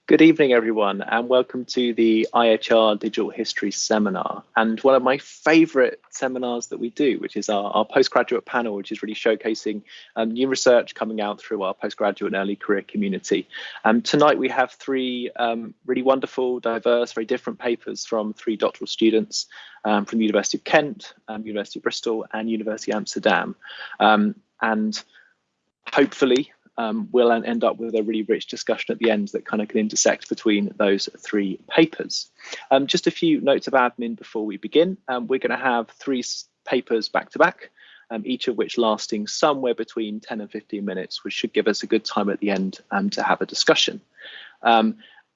Good evening, everyone, and welcome to the IHR Digital History Seminar, and one of my favourite seminars that we do, which is our postgraduate panel, which is really showcasing new research coming out through our postgraduate and early career community. Tonight we have three really wonderful, diverse, very different papers from three doctoral students from the University of Kent, University of Bristol and University of Amsterdam. And hopefully, we'll end up with a really rich discussion at the end that kind of can intersect between those three papers. Just a few notes of admin before we begin. We're going to have three papers back to back, each of which lasting somewhere between 10 and 15 minutes, which should give us a good time at the end to have a discussion.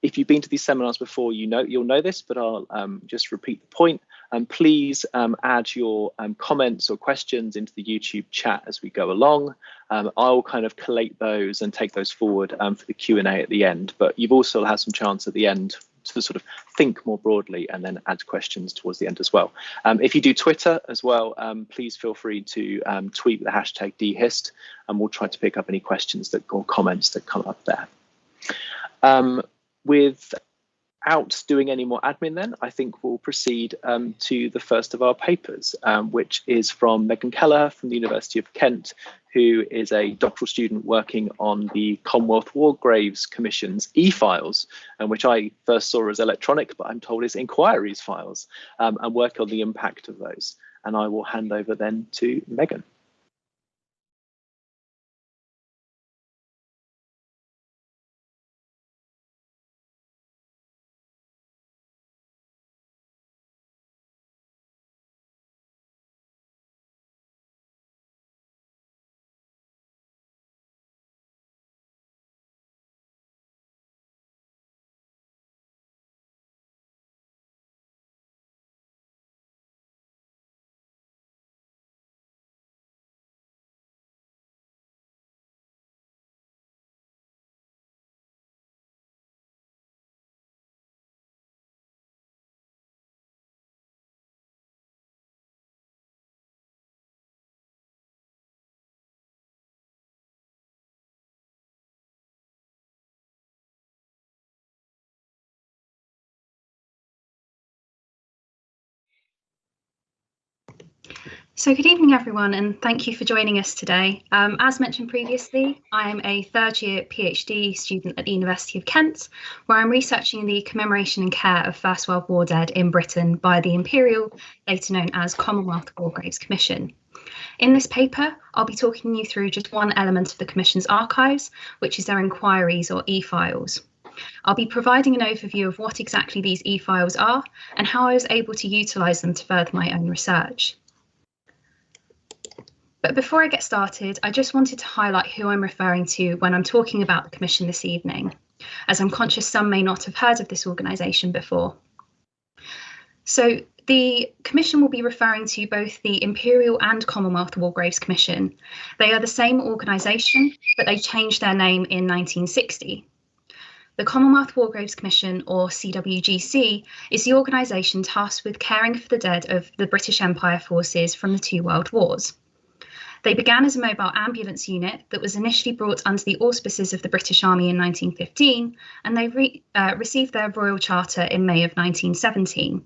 If you've been to these seminars before, you'll know this, but I'll just repeat the point. Please add your comments or questions into the YouTube chat as we go along. I'll kind of collate those and take those forward for the Q&A at the end, but you've also had some chance at the end to sort of think more broadly and then add questions towards the end as well. If you do Twitter as well, please feel free to tweet with the hashtag DHist, and we'll try to pick up any questions or comments that come up there. Without doing any more admin then, I think we'll proceed to the first of our papers, which is from Megan Kelleher from the University of Kent, who is a doctoral student working on the Commonwealth War Graves Commission's eFiles, which I first saw as electronic, but I'm told is Enquiries files, and work on the impact of those. And I will hand over then to Megan. So good evening, everyone, and thank you for joining us today. As mentioned previously, I am a third-year PhD student at the University of Kent, where I'm researching the commemoration and care of First World War dead in Britain by the Imperial, later known as Commonwealth War Graves Commission. In this paper, I'll be talking you through just one element of the Commission's archives, which is their inquiries or eFiles. I'll be providing an overview of what exactly these eFiles are and how I was able to utilise them to further my own research. But before I get started, I just wanted to highlight who I'm referring to when I'm talking about the Commission this evening, as I'm conscious some may not have heard of this organisation before. So the Commission will be referring to both the Imperial and Commonwealth War Graves Commission. They are the same organisation, but they changed their name in 1960. The Commonwealth War Graves Commission, or CWGC, is the organisation tasked with caring for the dead of the British Empire forces from the two world wars. They began as a mobile ambulance unit that was initially brought under the auspices of the British Army in 1915, and they received their Royal Charter in May of 1917.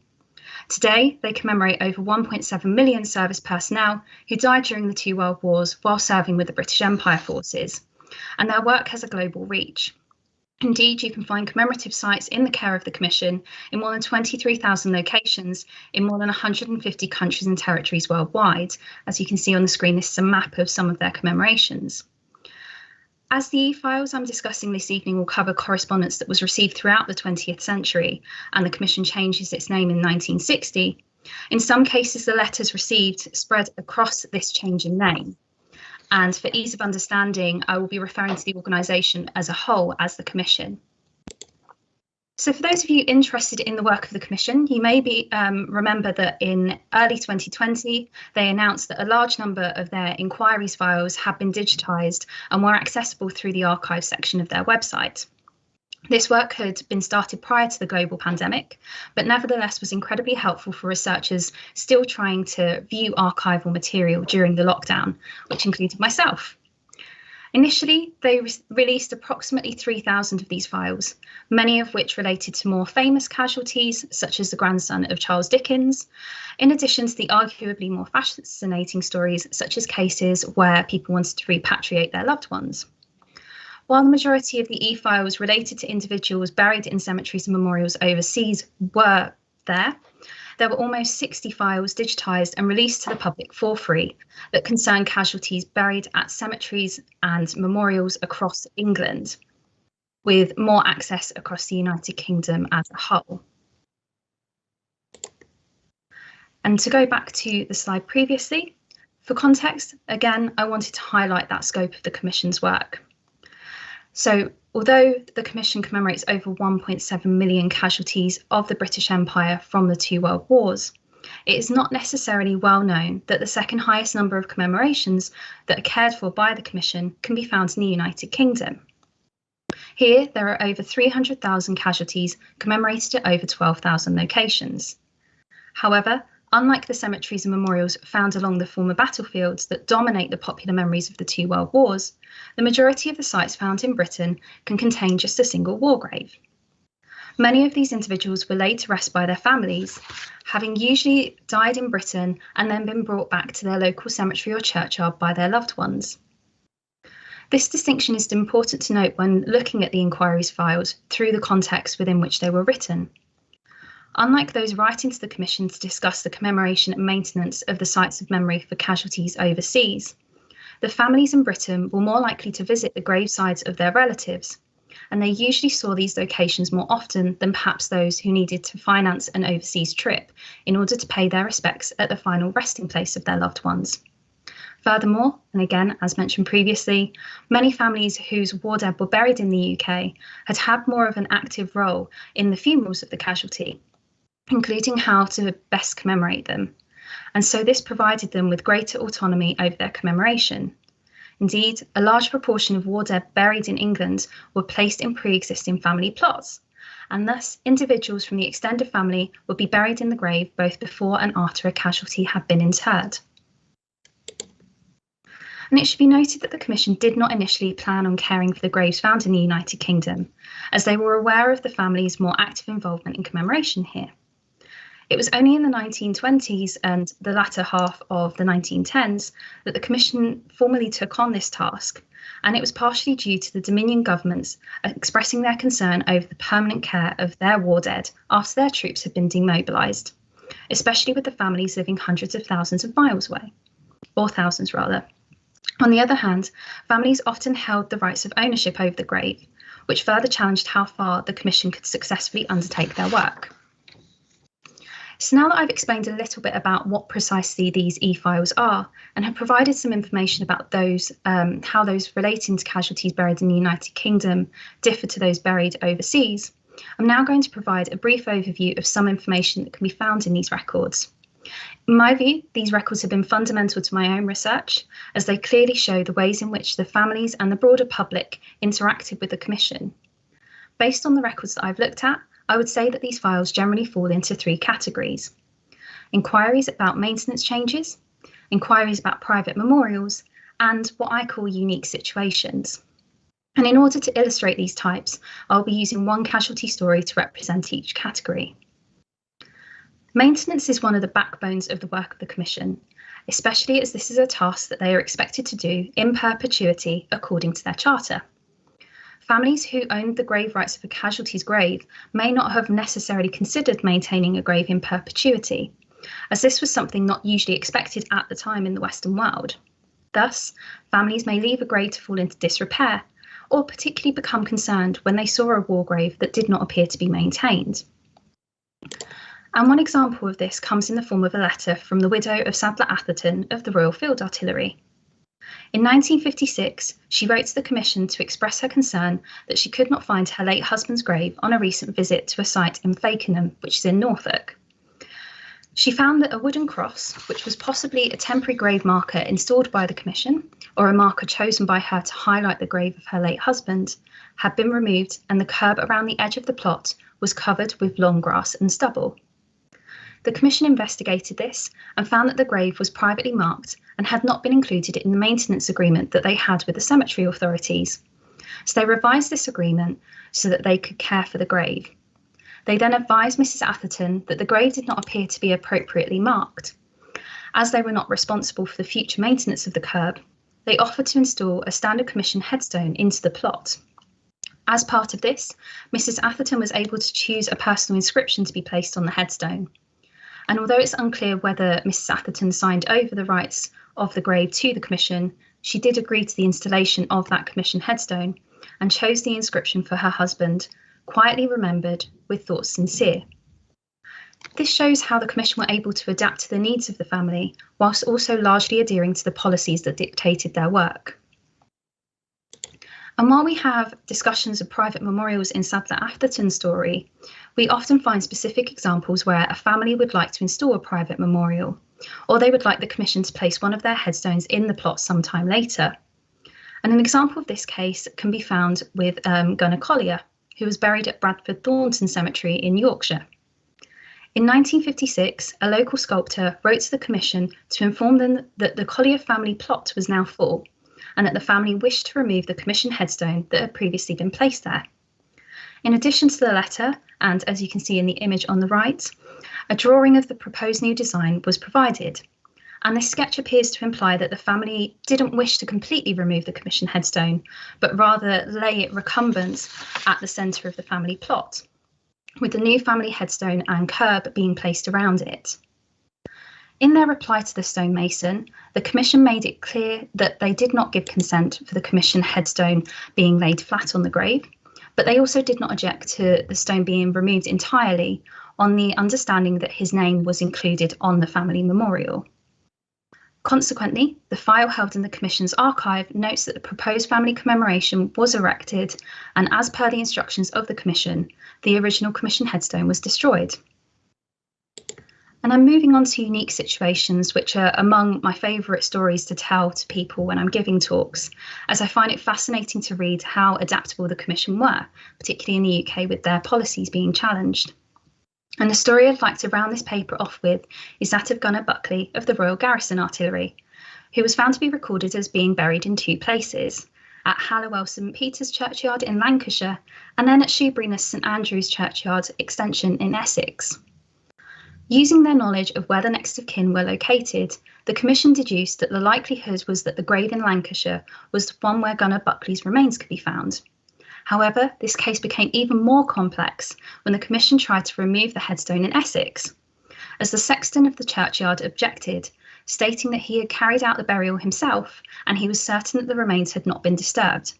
Today, they commemorate over 1.7 million service personnel who died during the two world wars while serving with the British Empire forces, and their work has a global reach. Indeed, you can find commemorative sites in the care of the Commission in more than 23,000 locations in more than 150 countries and territories worldwide. As you can see on the screen, this is a map of some of their commemorations. As the eFiles I'm discussing this evening will cover correspondence that was received throughout the 20th century, and the Commission changes its name in 1960, in some cases the letters received spread across this change in name. And for ease of understanding, I will be referring to the organisation as a whole as the Commission. So for those of you interested in the work of the Commission, you may remember that in early 2020, they announced that a large number of their inquiries files had been digitised and were accessible through the archive section of their website. This work had been started prior to the global pandemic, but nevertheless was incredibly helpful for researchers still trying to view archival material during the lockdown, which included myself. Initially, they released approximately 3,000 of these files, many of which related to more famous casualties, such as the grandson of Charles Dickens, in addition to the arguably more fascinating stories, such as cases where people wanted to repatriate their loved ones. While the majority of the eFiles related to individuals buried in cemeteries and memorials overseas were there were almost 60 files digitised and released to the public for free that concern casualties buried at cemeteries and memorials across England, with more access across the United Kingdom as a whole. And to go back to the slide previously, for context, again, I wanted to highlight that scope of the Commission's work. So, although the Commission commemorates over 1.7 million casualties of the British Empire from the two world wars, it is not necessarily well known that the second highest number of commemorations that are cared for by the Commission can be found in the United Kingdom. Here, there are over 300,000 casualties commemorated at over 12,000 locations. However, unlike the cemeteries and memorials found along the former battlefields that dominate the popular memories of the two world wars, the majority of the sites found in Britain can contain just a single war grave. Many of these individuals were laid to rest by their families, having usually died in Britain and then been brought back to their local cemetery or churchyard by their loved ones. This distinction is important to note when looking at the Enquiries files through the context within which they were written. Unlike those writing to the Commission to discuss the commemoration and maintenance of the sites of memory for casualties overseas, the families in Britain were more likely to visit the gravesites of their relatives, and they usually saw these locations more often than perhaps those who needed to finance an overseas trip in order to pay their respects at the final resting place of their loved ones. Furthermore, and again, as mentioned previously, many families whose war dead were buried in the UK had had more of an active role in the funerals of the casualty, including how to best commemorate them. And so this provided them with greater autonomy over their commemoration. Indeed, a large proportion of war dead buried in England were placed in pre-existing family plots, and thus individuals from the extended family would be buried in the grave both before and after a casualty had been interred. And it should be noted that the Commission did not initially plan on caring for the graves found in the United Kingdom, as they were aware of the family's more active involvement in commemoration here. It was only in the 1920s and the latter half of the 1910s that the Commission formally took on this task, and it was partially due to the Dominion governments expressing their concern over the permanent care of their war dead after their troops had been demobilised, especially with the families living hundreds of thousands of miles away, or thousands rather. On the other hand, families often held the rights of ownership over the grave, which further challenged how far the Commission could successfully undertake their work. So now that I've explained a little bit about what precisely these eFiles are and have provided some information about those, how those relating to casualties buried in the United Kingdom differ to those buried overseas, I'm now going to provide a brief overview of some information that can be found in these records. In my view, these records have been fundamental to my own research, as they clearly show the ways in which the families and the broader public interacted with the Commission. Based on the records that I've looked at, I would say that these files generally fall into three categories: inquiries about maintenance changes, inquiries about private memorials, and what I call unique situations. And in order to illustrate these types, I'll be using one casualty story to represent each category. Maintenance is one of the backbones of the work of the Commission, especially as this is a task that they are expected to do in perpetuity according to their charter. Families who owned the grave rights of a casualty's grave may not have necessarily considered maintaining a grave in perpetuity, as this was something not usually expected at the time in the Western world. Thus, families may leave a grave to fall into disrepair, or particularly become concerned when they saw a war grave that did not appear to be maintained. And one example of this comes in the form of a letter from the widow of Sadler Atherton of the Royal Field Artillery. In 1956, she wrote to the Commission to express her concern that she could not find her late husband's grave on a recent visit to a site in Fakenham, which is in Norfolk. She found that a wooden cross, which was possibly a temporary grave marker installed by the Commission, or a marker chosen by her to highlight the grave of her late husband, had been removed, and the curb around the edge of the plot was covered with long grass and stubble. The Commission investigated this and found that the grave was privately marked and had not been included in the maintenance agreement that they had with the cemetery authorities. So they revised this agreement so that they could care for the grave. They then advised Mrs. Atherton that the grave did not appear to be appropriately marked. As they were not responsible for the future maintenance of the curb, they offered to install a standard Commission headstone into the plot. As part of this, Mrs. Atherton was able to choose a personal inscription to be placed on the headstone. And although it's unclear whether Mrs. Atherton signed over the rights of the grave to the Commission, she did agree to the installation of that Commission headstone and chose the inscription for her husband, quietly remembered with thoughts sincere. This shows how the Commission were able to adapt to the needs of the family, whilst also largely adhering to the policies that dictated their work. And while we have discussions of private memorials in Sadler Atherton's story, we often find specific examples where a family would like to install a private memorial, or they would like the Commission to place one of their headstones in the plot sometime later. And an example of this case can be found with Gunnar Collier, who was buried at Bradford Thornton Cemetery in Yorkshire. In 1956, a local sculptor wrote to the Commission to inform them that the Collier family plot was now full, and that the family wished to remove the Commission headstone that had previously been placed there. In addition to the letter, and as you can see in the image on the right, a drawing of the proposed new design was provided, and this sketch appears to imply that the family didn't wish to completely remove the Commission headstone, but rather lay it recumbent at the centre of the family plot, with the new family headstone and curb being placed around it. In their reply to the stonemason, the Commission made it clear that they did not give consent for the Commission headstone being laid flat on the grave, but they also did not object to the stone being removed entirely on the understanding that his name was included on the family memorial. Consequently, the file held in the Commission's archive notes that the proposed family commemoration was erected, and as per the instructions of the Commission, the original Commission headstone was destroyed. And I'm moving on to unique situations, which are among my favourite stories to tell to people when I'm giving talks, as I find it fascinating to read how adaptable the Commission were, particularly in the UK with their policies being challenged. And the story I'd like to round this paper off with is that of Gunnar Buckley of the Royal Garrison Artillery, who was found to be recorded as being buried in two places, at Hallowell St Peter's Churchyard in Lancashire, and then at Shoeburyness St Andrew's Churchyard Extension in Essex. Using their knowledge of where the next of kin were located, the Commission deduced that the likelihood was that the grave in Lancashire was the one where Gunnar Buckley's remains could be found. However, this case became even more complex when the Commission tried to remove the headstone in Essex, as the sexton of the churchyard objected, stating that he had carried out the burial himself and he was certain that the remains had not been disturbed.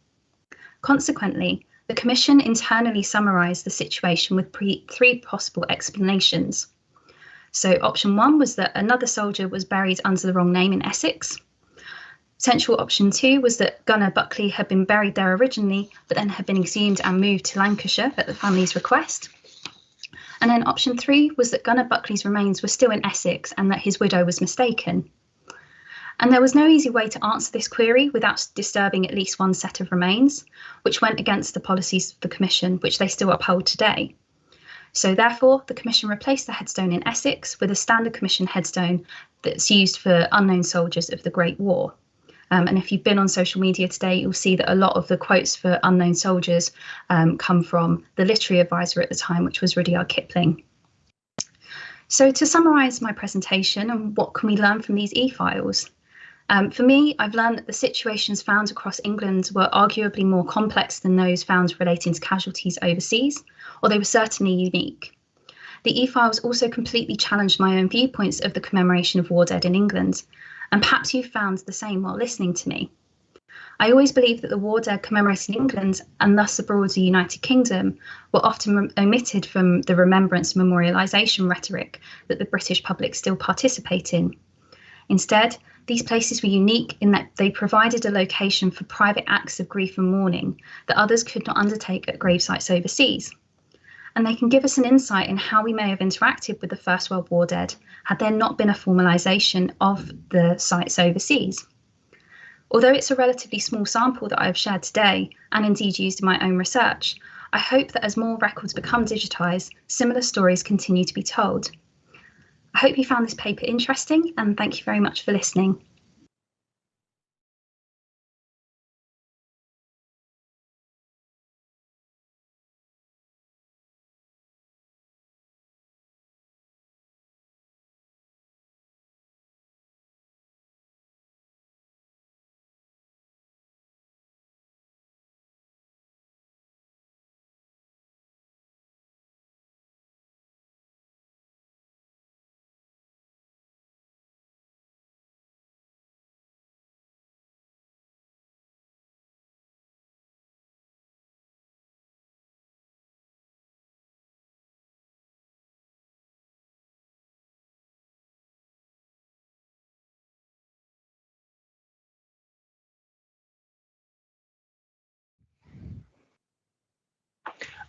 Consequently, the Commission internally summarised the situation with three possible explanations. So option one was that another soldier was buried under the wrong name in Essex. Potential option two was that Gunnar Buckley had been buried there originally, but then had been exhumed and moved to Lancashire at the family's request. And then option three was that Gunnar Buckley's remains were still in Essex and that his widow was mistaken. And there was no easy way to answer this query without disturbing at least one set of remains, which went against the policies of the Commission, which they still uphold today. So therefore, the Commission replaced the headstone in Essex with a standard Commission headstone that's used for unknown soldiers of the Great War. And if you've been on social media today, you'll see that a lot of the quotes for unknown soldiers come from the literary advisor at the time, which was Rudyard Kipling. So to summarise my presentation and what can we learn from these eFiles? For me, I've learned that the situations found across England were arguably more complex than those found relating to casualties overseas, or they were certainly unique. The eFiles also completely challenged my own viewpoints of the commemoration of war dead in England, and perhaps you've found the same while listening to me. I always believed that the war dead commemorated in England, and thus abroad the United Kingdom, were often omitted from the remembrance memorialisation rhetoric that the British public still participate in. Instead, these places were unique in that they provided a location for private acts of grief and mourning that others could not undertake at gravesites overseas. And they can give us an insight in how we may have interacted with the First World War dead had there not been a formalisation of the sites overseas. Although it's a relatively small sample that I have shared today, and indeed used in my own research, I hope that as more records become digitised, similar stories continue to be told. I hope you found this paper interesting, and thank you very much for listening.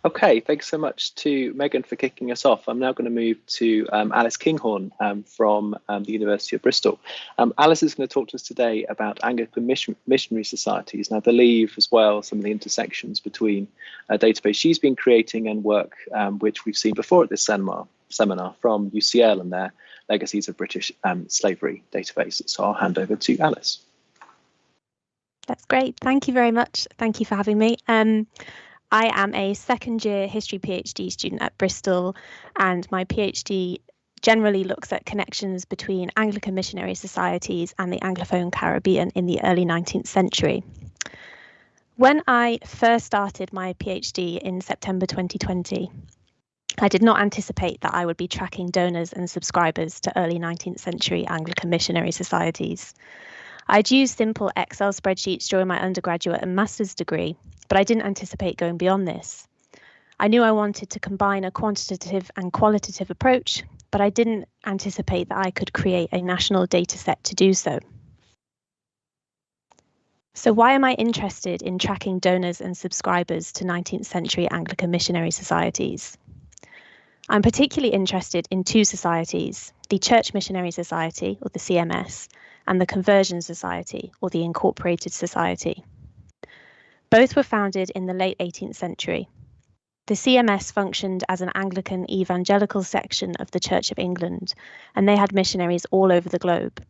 Okay, thanks so much to Megan for kicking us off. I'm now going to move to Alice Kinghorn from the University of Bristol. Alice is going to talk to us today about Anglican missionary societies, and I believe as well some of the intersections between a database she's been creating and work which we've seen before at this seminar from UCL and their Legacies of British Slavery database. So I'll hand over to Alice. That's great. Thank you very much. Thank you for having me. I am a second-year history PhD student at Bristol, and my PhD generally looks at connections between Anglican missionary societies and the Anglophone Caribbean in the early 19th century. When I first started my PhD in September 2020, I did not anticipate that I would be tracking donors and subscribers to early 19th century Anglican missionary societies. I'd used simple Excel spreadsheets during my undergraduate and master's degree, but I didn't anticipate going beyond this. I knew I wanted to combine a quantitative and qualitative approach, but I didn't anticipate that I could create a national data set to do so. So why am I interested in tracking donors and subscribers to 19th century Anglican missionary societies? I'm particularly interested in two societies, the Church Missionary Society, or the CMS, and the Conversion Society, or the Incorporated Society. Both were founded in the late 18th century. The CMS functioned as an Anglican evangelical section of the Church of England, and they had missionaries all over the globe.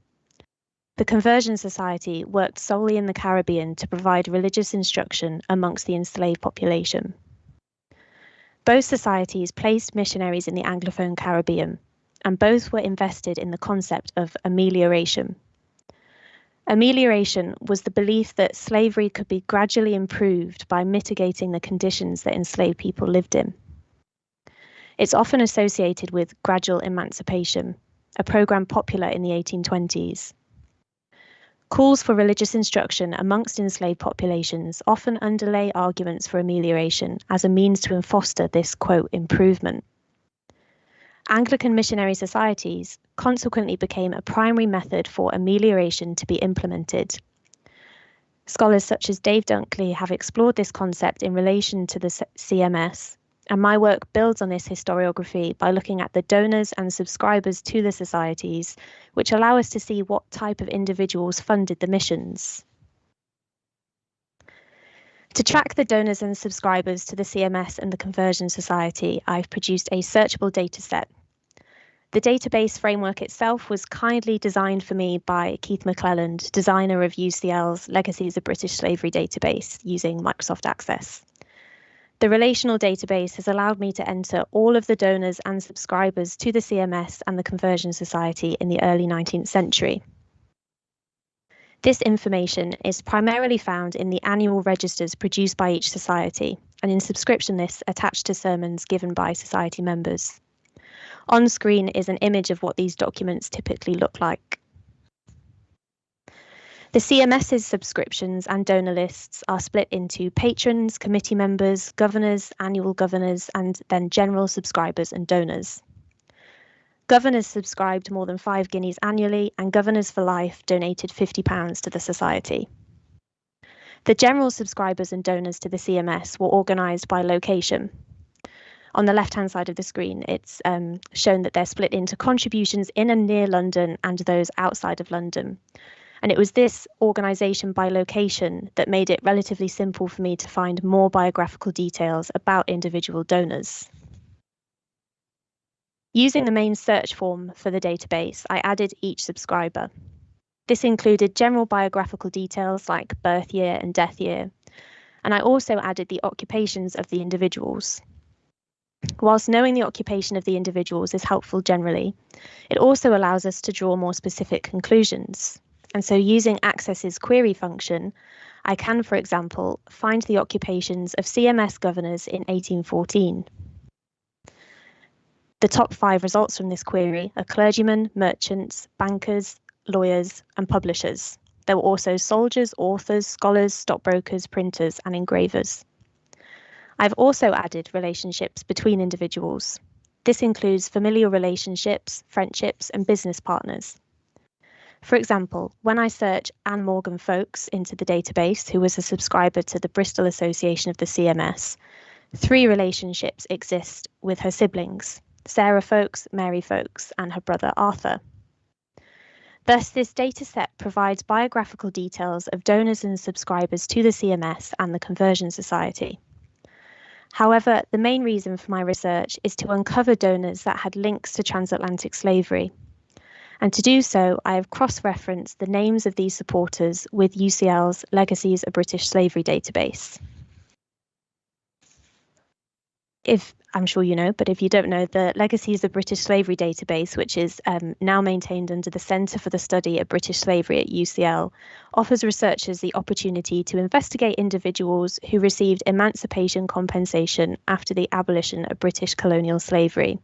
The Conversion Society worked solely in the Caribbean to provide religious instruction amongst the enslaved population. Both societies placed missionaries in the Anglophone Caribbean, and both were invested in the concept of amelioration. Amelioration was the belief that slavery could be gradually improved by mitigating the conditions that enslaved people lived in. It's often associated with gradual emancipation, a program popular in the 1820s. Calls for religious instruction amongst enslaved populations often underlay arguments for amelioration as a means to foster this, quote, improvement. Anglican missionary societies consequently became a primary method for amelioration to be implemented. Scholars such as Dave Dunkley have explored this concept in relation to the CMS, and my work builds on this historiography by looking at the donors and subscribers to the societies, which allow us to see what type of individuals funded the missions. To track the donors and subscribers to the CMS and the Conversion Society, I've produced a searchable dataset. The database framework itself was kindly designed for me by Keith McClelland, designer of UCL's Legacies of British Slavery database using Microsoft Access. The relational database has allowed me to enter all of the donors and subscribers to the CMS and the Conversion Society in the early 19th century. This information is primarily found in the annual registers produced by each society and in subscription lists attached to sermons given by society members. On screen is an image of what these documents typically look like. The CMS's subscriptions and donor lists are split into patrons, committee members, governors, annual governors, and then general subscribers and donors. Governors subscribed more than 5 guineas annually, and Governors for Life donated £50 to the society. The general subscribers and donors to the CMS were organised by location. On the left-hand side of the screen, it's shown that they're split into contributions in and near London and those outside of London. And it was this organisation by location that made it relatively simple for me to find more biographical details about individual donors. Using the main search form for the database, I added each subscriber. This included general biographical details like birth year and death year, and I also added the occupations of the individuals. Whilst knowing the occupation of the individuals is helpful generally, it also allows us to draw more specific conclusions. And so using Access's query function, I can, for example, find the occupations of CMS governors in 1814. The top 5 results from this query are clergymen, merchants, bankers, lawyers, and publishers. There were also soldiers, authors, scholars, stockbrokers, printers, and engravers. I've also added relationships between individuals. This includes familial relationships, friendships, and business partners. For example, when I search Anne Morgan Folkes into the database, who was a subscriber to the Bristol Association of the CMS, 3 relationships exist with her siblings, Sarah Folkes, Mary Folkes, and her brother Arthur. Thus, this dataset provides biographical details of donors and subscribers to the CMS and the Conversion Society. However, the main reason for my research is to uncover donors that had links to transatlantic slavery. And to do so, I have cross-referenced the names of these supporters with UCL's Legacies, a British Slavery database. I'm sure you know, but if you don't know, the Legacies of British Slavery database, which is now maintained under the Centre for the Study of British Slavery at UCL, offers researchers the opportunity to investigate individuals who received emancipation compensation after the abolition of British colonial slavery.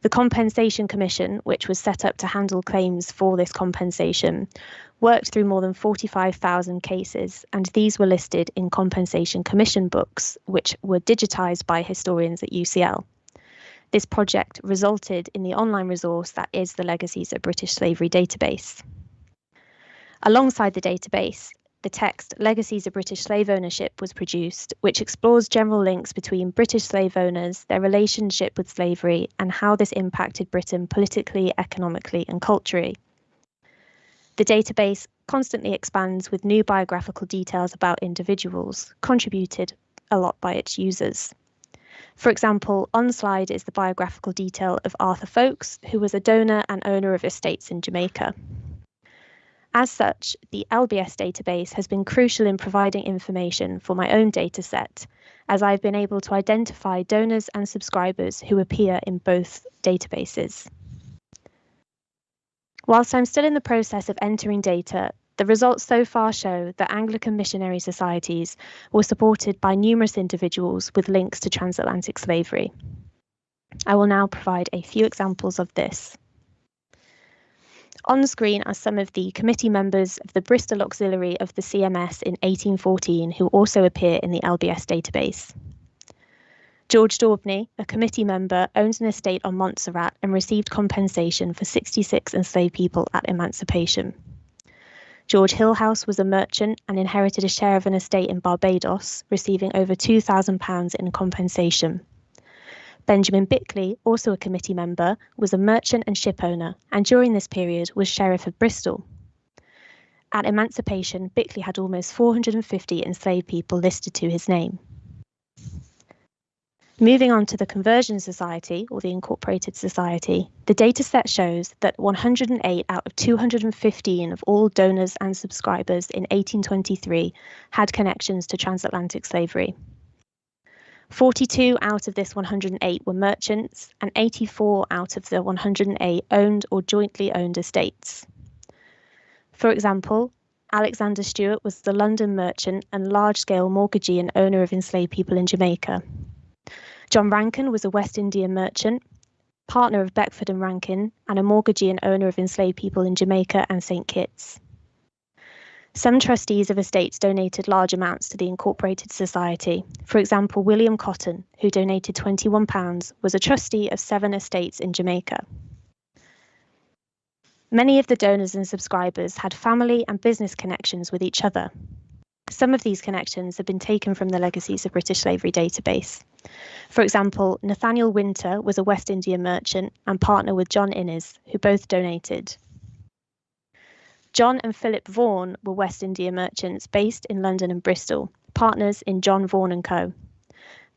The Compensation Commission, which was set up to handle claims for this compensation, worked through more than 45,000 cases, and these were listed in Compensation Commission books, which were digitised by historians at UCL. This project resulted in the online resource that is the Legacies of British Slavery database. Alongside the database, the text Legacies of British Slave Ownership was produced, which explores general links between British slave owners, their relationship with slavery, and how this impacted Britain politically, economically, and culturally. The database constantly expands with new biographical details about individuals, contributed a lot by its users. For example, on the slide is the biographical detail of Arthur Folkes, who was a donor and owner of estates in Jamaica. As such, the LBS database has been crucial in providing information for my own dataset, as I've been able to identify donors and subscribers who appear in both databases. Whilst I'm still in the process of entering data, the results so far show that Anglican missionary societies were supported by numerous individuals with links to transatlantic slavery. I will now provide a few examples of this. On the screen are some of the committee members of the Bristol Auxiliary of the CMS in 1814 who also appear in the LBS database. George Daubney, a committee member, owns an estate on Montserrat and received compensation for 66 enslaved people at emancipation. George Hillhouse was a merchant and inherited a share of an estate in Barbados, receiving over £2,000 in compensation. Benjamin Bickley, also a committee member, was a merchant and ship owner, and during this period was Sheriff of Bristol. At emancipation, Bickley had almost 450 enslaved people listed to his name. Moving on to the Conversion Society, or the Incorporated Society, the dataset shows that 108 out of 215 of all donors and subscribers in 1823 had connections to transatlantic slavery. 42 out of this 108 were merchants, and 84 out of the 108 owned or jointly owned estates. For example, Alexander Stewart was the London merchant and large-scale mortgagee and owner of enslaved people in Jamaica. John Rankin was a West Indian merchant, partner of Beckford and Rankin, and a mortgagee and owner of enslaved people in Jamaica and St. Kitts. Some trustees of estates donated large amounts to the Incorporated Society. For example, William Cotton, who donated £21, was a trustee of 7 estates in Jamaica. Many of the donors and subscribers had family and business connections with each other. Some of these connections have been taken from the Legacies of British Slavery database. For example, Nathaniel Winter was a West Indian merchant and partner with John Innes, who both donated. John and Philip Vaughan were West India merchants based in London and Bristol, partners in John Vaughan & Co.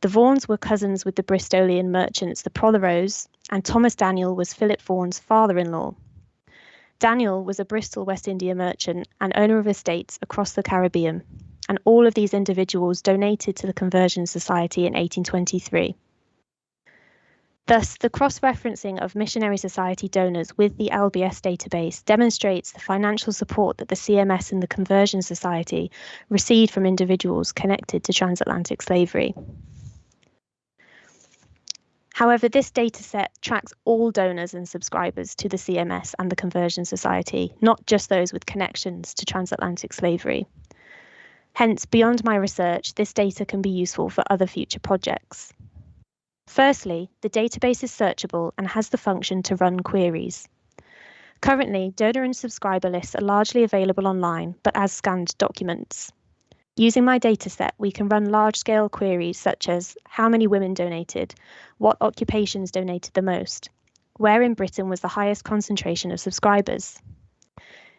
The Vaughans were cousins with the Bristolian merchants, the Prolleros, and Thomas Daniel was Philip Vaughan's father-in-law. Daniel was a Bristol West India merchant and owner of estates across the Caribbean, and all of these individuals donated to the Conversion Society in 1823. Thus, the cross-referencing of Missionary Society donors with the LBS database demonstrates the financial support that the CMS and the Conversion Society received from individuals connected to transatlantic slavery. However, this dataset tracks all donors and subscribers to the CMS and the Conversion Society, not just those with connections to transatlantic slavery. Hence, beyond my research, this data can be useful for other future projects. Firstly, the database is searchable and has the function to run queries. Currently, donor and subscriber lists are largely available online, but as scanned documents. Using my dataset, we can run large-scale queries such as how many women donated, what occupations donated the most, where in Britain was the highest concentration of subscribers.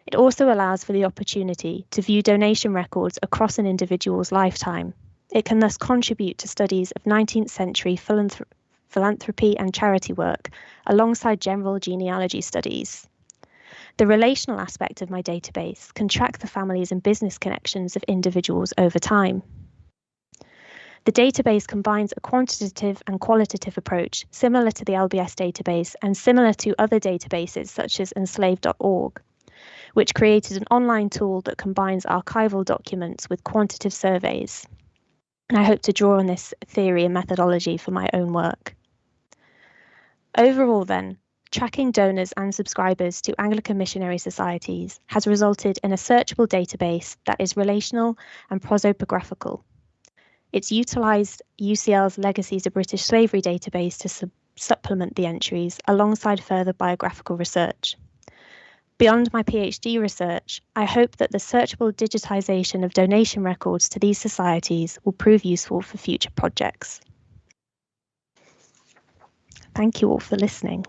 It also allows for the opportunity to view donation records across an individual's lifetime. It can thus contribute to studies of 19th century philanthropy and charity work alongside general genealogy studies. The relational aspect of my database can track the families and business connections of individuals over time. The database combines a quantitative and qualitative approach similar to the LBS database and similar to other databases such as enslaved.org, which created an online tool that combines archival documents with quantitative surveys. And I hope to draw on this theory and methodology for my own work. Overall then, tracking donors and subscribers to Anglican missionary societies has resulted in a searchable database that is relational and prosopographical. It's utilised UCL's Legacies, a British slavery database to supplement the entries alongside further biographical research. Beyond my PhD research, I hope that the searchable digitisation of donation records to these societies will prove useful for future projects. Thank you all for listening.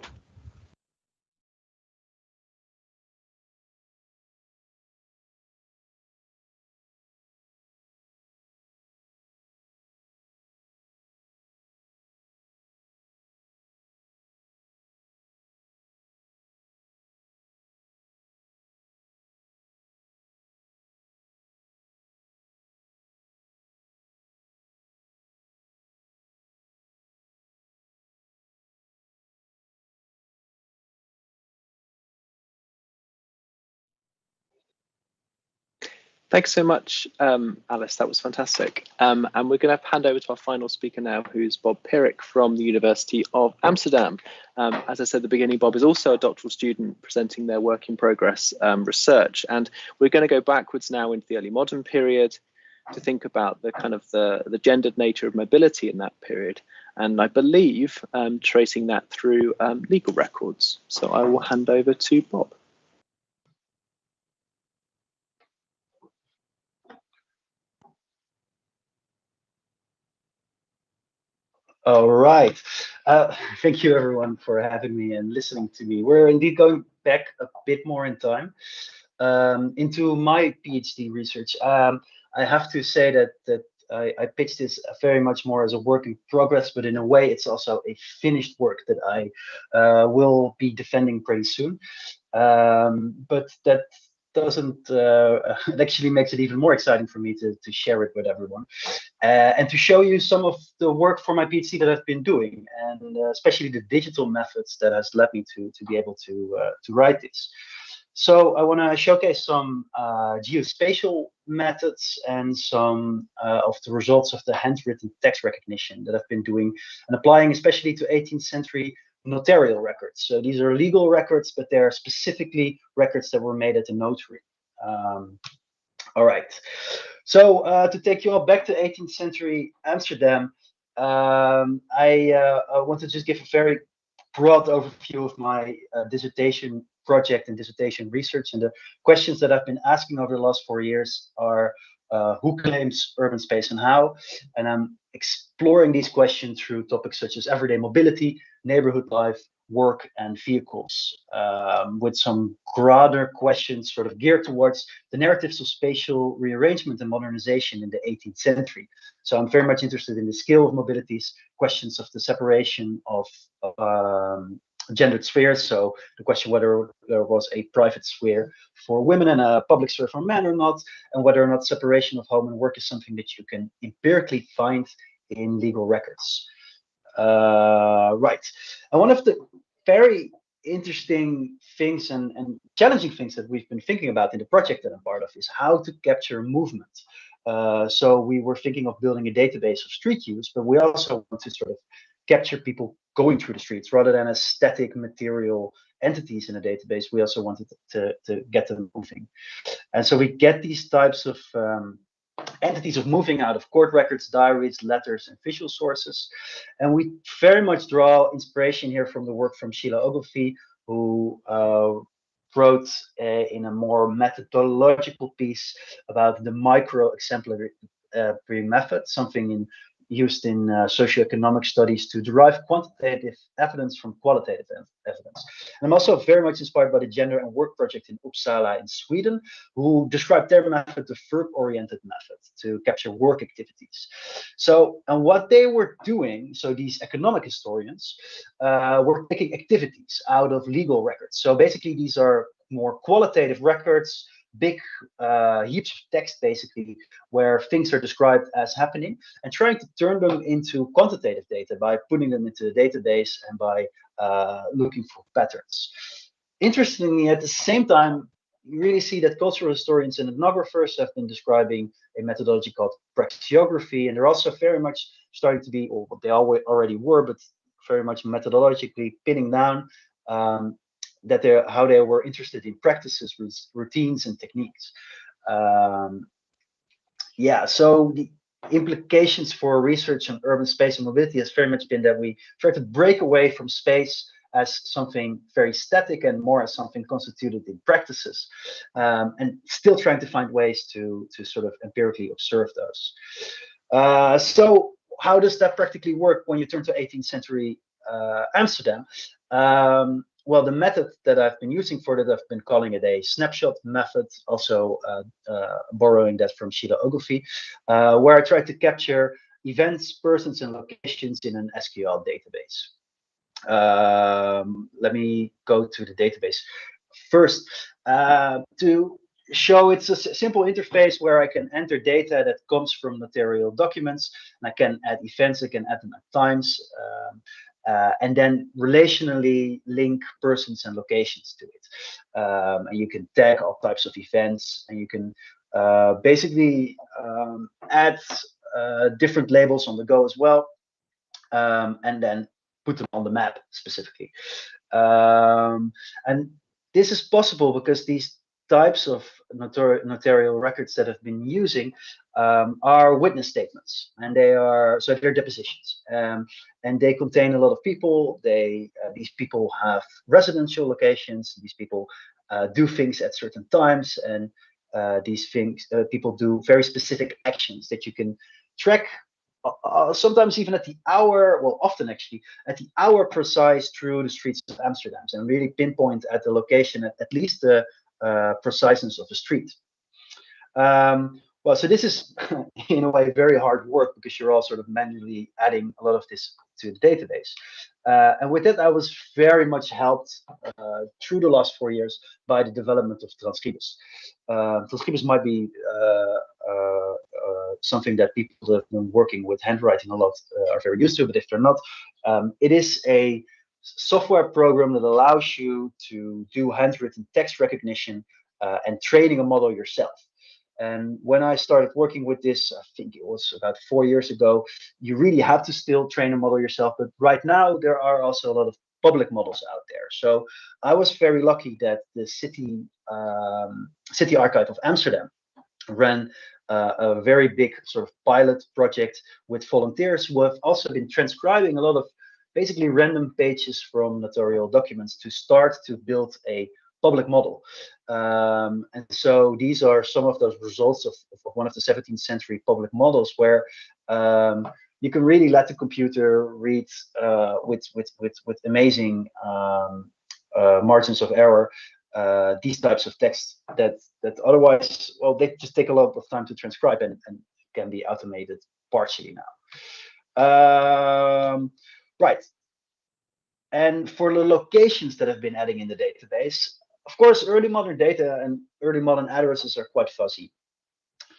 Thanks so much, Alice. That was fantastic. And we're going to hand over to our final speaker now, who's Bob Pirick from the University of Amsterdam. As I said at the beginning, Bob is also a doctoral student presenting their work in progress research. And we're going to go backwards now into the early modern period to think about the kind of the gendered nature of mobility in that period. And I believe tracing that through legal records. So I will hand over to Bob. All right. Thank you, everyone, for having me and listening to me. We're indeed going back a bit more in time into my PhD research. I have to say that I pitch this very much more as a work in progress, but in a way, it's also a finished work that I will be defending pretty soon. But that doesn't it actually makes it even more exciting for me to share it with everyone and to show you some of the work for my PhD that I've been doing, and especially the digital methods that has led me to be able to write this. So I want to showcase some geospatial methods and some of the results of the handwritten text recognition that I've been doing and applying especially to 18th century notarial records. So these are legal records, but they're specifically records that were made at the notary. All right. So to take you all back to 18th century Amsterdam, I want to just give a very broad overview of my dissertation project and dissertation research. And the questions that I've been asking over the last 4 years are who claims urban space and how? And I'm exploring these questions through topics such as everyday mobility, neighborhood life, work and vehicles, with some broader questions sort of geared towards the narratives of spatial rearrangement and modernization in the 18th century. So I'm very much interested in the scale of mobilities, questions of the separation of gendered spheres. So the question whether there was a private sphere for women and a public sphere for men or not, and whether or not separation of home and work is something that you can empirically find in legal records. Right. And one of the very interesting things and challenging things that we've been thinking about in the project that I'm part of is how to capture movement. So we were thinking of building a database of street use, but we also want to sort of capture people going through the streets rather than as static material entities in a database. We also wanted to get them moving. And so we get these types of entities of moving out of court records, diaries, letters, and visual sources. And we very much draw inspiration here from the work from Sheila Ogilvie, who wrote in a more methodological piece about the micro-exemplary method, something used in socioeconomic studies to derive quantitative evidence from qualitative evidence. And I'm also very much inspired by the Gender and Work Project in Uppsala in Sweden, who described their method, the verb-oriented method, to capture work activities. So, and what they were doing, so these economic historians were taking activities out of legal records. So basically these are more qualitative records, big heaps of text basically, where things are described as happening, and trying to turn them into quantitative data by putting them into the database and by looking for patterns. Interestingly, at the same time, you really see that cultural historians and ethnographers have been describing a methodology called praxeography, and they're also very much starting to be, or what they already were, but very much methodologically pinning down how they were interested in practices, routines, and techniques. Yeah, so the implications for research on urban space and mobility has very much been that we try to break away from space as something very static and more as something constituted in practices, and still trying to find ways to sort of empirically observe those. So how does that practically work when you turn to 18th century Amsterdam? Well, the method that I've been using for that, I've been calling it a snapshot method, also borrowing that from Sheila Ogilvie, where I try to capture events, persons, and locations in an SQL database. Let me go to the database first to show it's a simple interface where I can enter data that comes from notarial documents, and I can add events, I can add them at times. And then relationally link persons and locations to it. And you can tag all types of events, and you can basically add different labels on the go as well, and then put them on the map specifically. And this is possible because these types of notarial records that I've been using are witness statements, and they're depositions, and they contain a lot of people. These people have residential locations. These people do things at certain times, and these things people do very specific actions that you can track. Sometimes even at the hour, well, often actually at the hour precise through the streets of Amsterdam, and really pinpoint at the location at least the preciseness of the street. Well, so this is in a way very hard work because you're all sort of manually adding a lot of this to the database. And with that, I was very much helped through the last 4 years by the development of Transcribus. Transcribus might be something that people that have been working with handwriting a lot are very used to, but if they're not, it is a software program that allows you to do handwritten text recognition and training a model yourself. And when I started working with this, I think it was about 4 years ago, you really have to still train a model yourself. But right now, there are also a lot of public models out there. So I was very lucky that the City Archive of Amsterdam ran a very big sort of pilot project with volunteers who have also been transcribing a lot of basically random pages from notarial documents to start to build a public model. And so these are some of those results of one of the 17th century public models where you can really let the computer read with amazing margins of error these types of text that otherwise, well, they just take a lot of time to transcribe and can be automated partially now. Right. And for the locations that have been adding in the database, of course, early modern data and early modern addresses are quite fuzzy.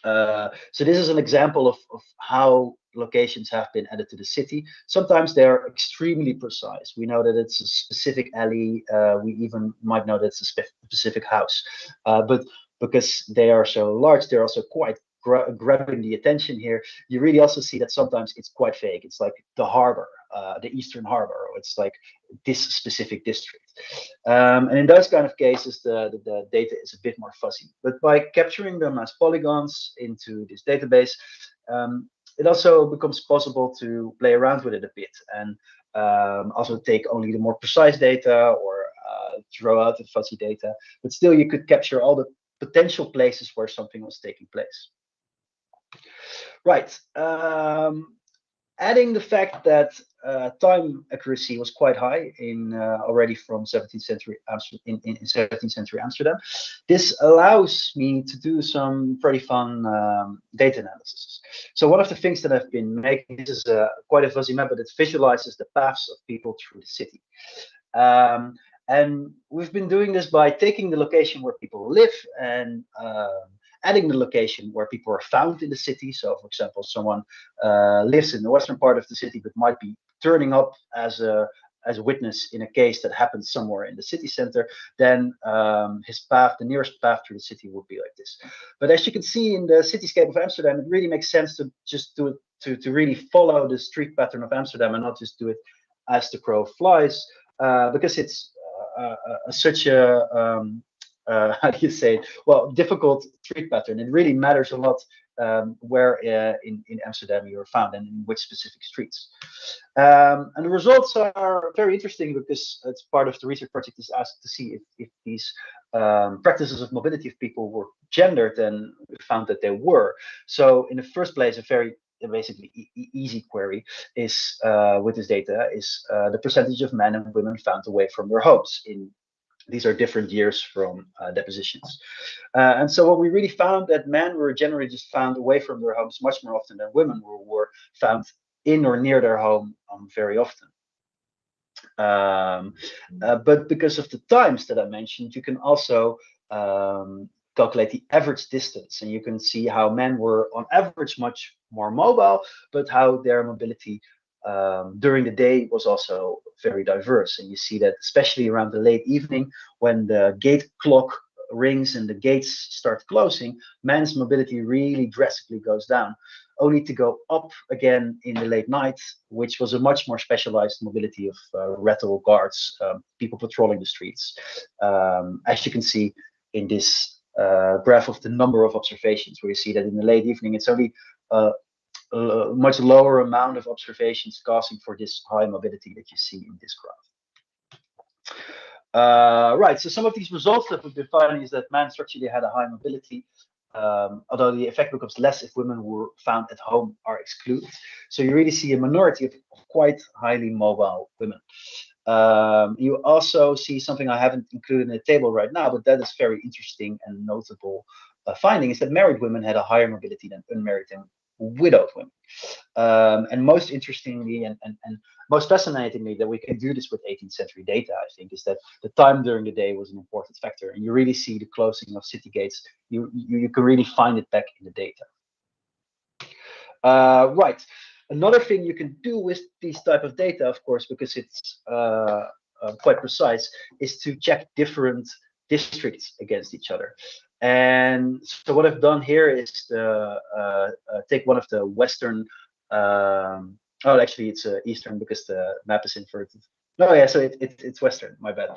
So this is an example of how locations have been added to the city. Sometimes they are extremely precise. We know that it's a specific alley. We even might know that it's a specific house. But because they are so large, they're also quite grabbing the attention here. You really also see that sometimes it's quite vague. It's like the harbor, the Eastern Harbor, or it's like this specific district. And in those kind of cases, the data is a bit more fuzzy. But by capturing them as polygons into this database, it also becomes possible to play around with it a bit and also take only the more precise data or throw out the fuzzy data. But still, you could capture all the potential places where something was taking place. Right. Adding the fact that time accuracy was quite high in already from 17th century in 17th century Amsterdam, this allows me to do some pretty fun data analysis. So one of the things that I've been making, this is quite a fuzzy map, but it visualizes the paths of people through the city. And we've been doing this by taking the location where people live and adding the location where people are found in the city. So, for example, someone lives in the western part of the city, but might be turning up as a witness in a case that happens somewhere in the city center. Then his path, the nearest path through the city, would be like this. But as you can see in the cityscape of Amsterdam, it really makes sense to just do it to really follow the street pattern of Amsterdam and not just do it as the crow flies, because it's such a how do you say it? Well, difficult street pattern. It really matters a lot where in Amsterdam you're found and in which specific streets. And the results are very interesting because it's part of the research project is asked to see if these practices of mobility of people were gendered, and we found that they were. So in the first place, a very basically easy query is with this data is the percentage of men and women found away from their homes in these are different years from depositions. And so what we really found that men were generally just found away from their homes much more often than women were found in or near their home very often. But because of the times that I mentioned, you can also calculate the average distance, and you can see how men were on average much more mobile, but how their mobility during the day was also very diverse. And you see that especially around the late evening, when the gate clock rings and the gates start closing, men's mobility really drastically goes down, only to go up again in the late night, which was a much more specialized mobility of rattle guards, people patrolling the streets. As you can see in this graph of the number of observations, where you see that in the late evening, it's only much lower amount of observations causing for this high mobility that you see in this graph. Right, so some of these results that we've been finding is that men structurally had a high mobility, although the effect becomes less if women were found at home are excluded. So you really see a minority of quite highly mobile women. You also see something I haven't included in the table right now, but that is very interesting and notable finding, is that married women had a higher mobility than unmarried and widowed women. And most interestingly and most fascinatingly, that we can do this with 18th century data, I think, is that the time during the day was an important factor, and you really see the closing of city gates. You can really find it back in the data. Right. Another thing you can do with these type of data, of course, because it's quite precise, is to check different districts against each other. And so what I've done here is to take one of the western, oh, actually it's eastern because the map is inverted. No, yeah, so it's western, my bad.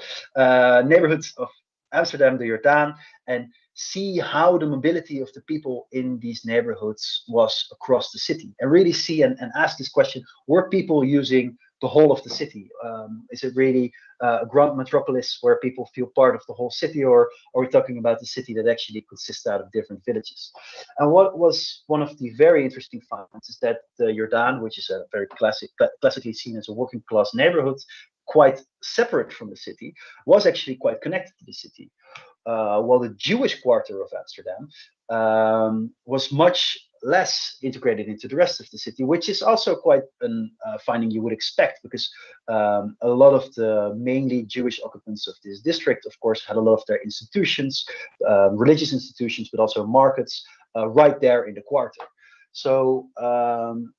Neighborhoods of Amsterdam, the Jordaan, and see how the mobility of the people in these neighborhoods was across the city, and really see and ask this question: were people using the whole of the city? Is it really a grand metropolis where people feel part of the whole city, or are we talking about a city that actually consists out of different villages? And what was one of the very interesting finds is that the Jordaan, which is a very classically seen as a working class neighborhood, quite separate from the city, was actually quite connected to the city. While the Jewish quarter of Amsterdam was much less integrated into the rest of the city, which is also quite a finding you would expect, because a lot of the mainly Jewish occupants of this district, of course, had a lot of their institutions, religious institutions, but also markets right there in the quarter. So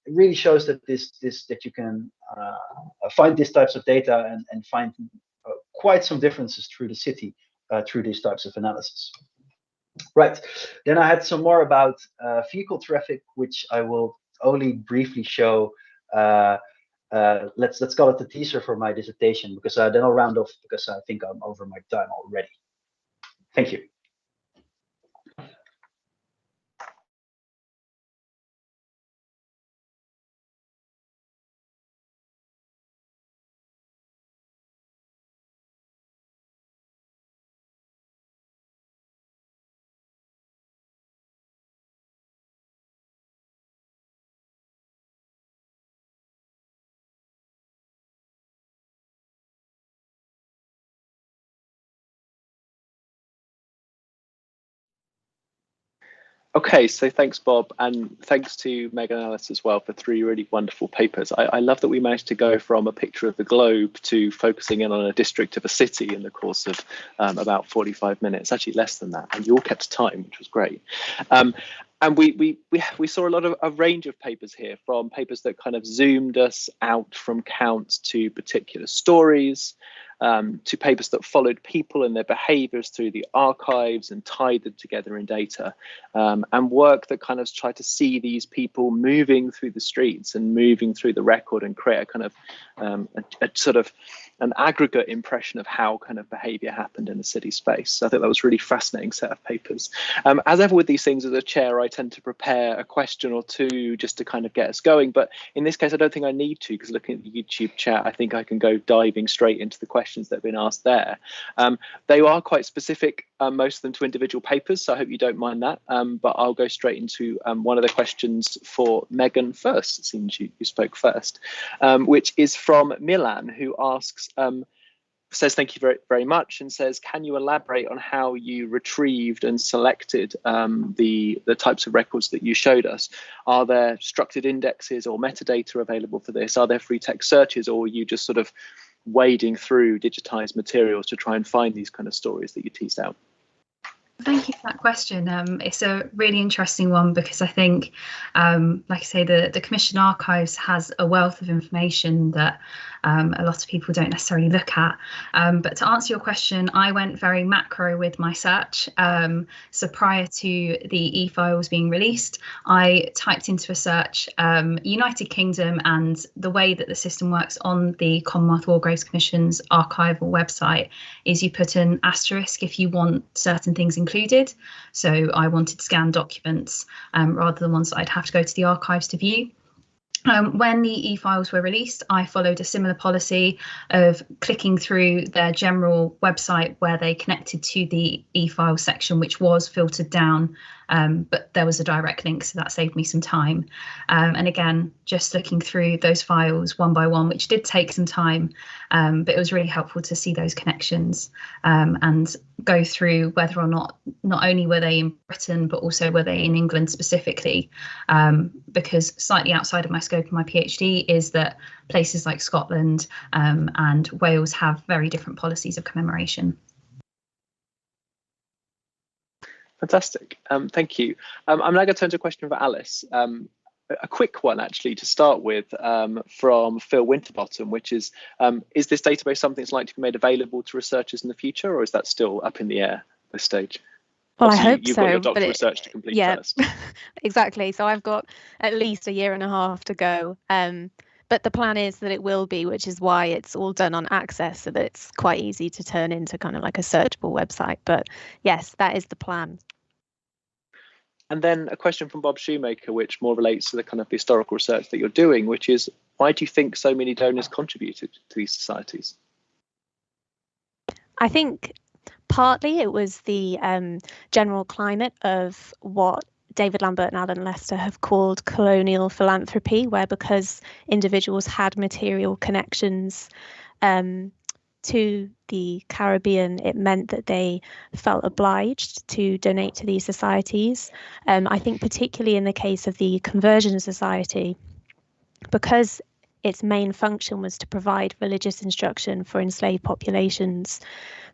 it really shows that that you can find these types of data and find quite some differences through the city through these types of analysis. Right, then I had some more about vehicle traffic, which I will only briefly show. Let's call it the teaser for my dissertation, because then I'll round off, because I think I'm over my time already. Thank you. Okay, so thanks, Bob, and thanks to Megan and Alice as well for 3 really wonderful papers. I love that we managed to go from a picture of the globe to focusing in on a district of a city in the course of about 45 minutes, actually less than that, and you all kept time, which was great. And we saw a range of papers here, from papers that kind of zoomed us out from counts to particular stories, to papers that followed people and their behaviours through the archives and tied them together in data, and work that kind of tried to see these people moving through the streets and moving through the record and create a kind of a sort of an aggregate impression of how kind of behaviour happened in the city space. So I think that was a really fascinating set of papers. As ever with these things, as a chair, I tend to prepare a question or two just to kind of get us going. But in this case, I don't think I need to, because looking at the YouTube chat, I think I can go diving straight into the questions that have been asked there. They are quite specific, most of them to individual papers, so I hope you don't mind that. But I'll go straight into one of the questions for Megan first. It seems you spoke first, which is from Milan, who asks, says thank you very, very much, and says, can you elaborate on how you retrieved and selected the types of records that you showed us? Are there structured indexes or metadata available for this? Are there free text searches, or are you just sort of wading through digitized materials to try and find these kind of stories that you teased out? Thank you for that question. It's a really interesting one, because I think, like I say, the Commission Archives has a wealth of information that a lot of people don't necessarily look at. But to answer your question, I went very macro with my search. So prior to the eFiles being released, I typed into a search United Kingdom, and the way that the system works on the Commonwealth War Graves Commission's archival website is you put an asterisk if you want certain things included. So I wanted scanned documents rather than ones that I'd have to go to the archives to view. When the eFiles were released, I followed a similar policy of clicking through their general website where they connected to the eFiles section, which was filtered down, but there was a direct link, so that saved me some time. And again, just looking through those files one by one, which did take some time, but it was really helpful to see those connections and go through whether or not only were they in Britain, but also were they in England specifically, because slightly outside of my scope of my PhD is that places like Scotland and Wales have very different policies of commemoration. Fantastic. Thank you. I'm now going to turn to a question for Alice. A quick one, actually, to start with, from Phil Winterbottom, which is this database something that's likely to be made available to researchers in the future, or is that still up in the air at this stage? Well, obviously, I hope you've so. got your doctoral research to complete first. Exactly. So I've got at least a year and a half to go. But the plan is that it will be, which is why it's all done on Access, so that it's quite easy to turn into kind of like a searchable website. But yes, that is the plan. And then a question from Bob Shoemaker, which more relates to the kind of historical research that you're doing, which is, why do you think so many donors contributed to these societies? I think partly it was the general climate of what David Lambert and Alan Lester have called colonial philanthropy, where because individuals had material connections to the Caribbean, it meant that they felt obliged to donate to these societies. I think particularly in the case of the Conversion Society, because its main function was to provide religious instruction for enslaved populations,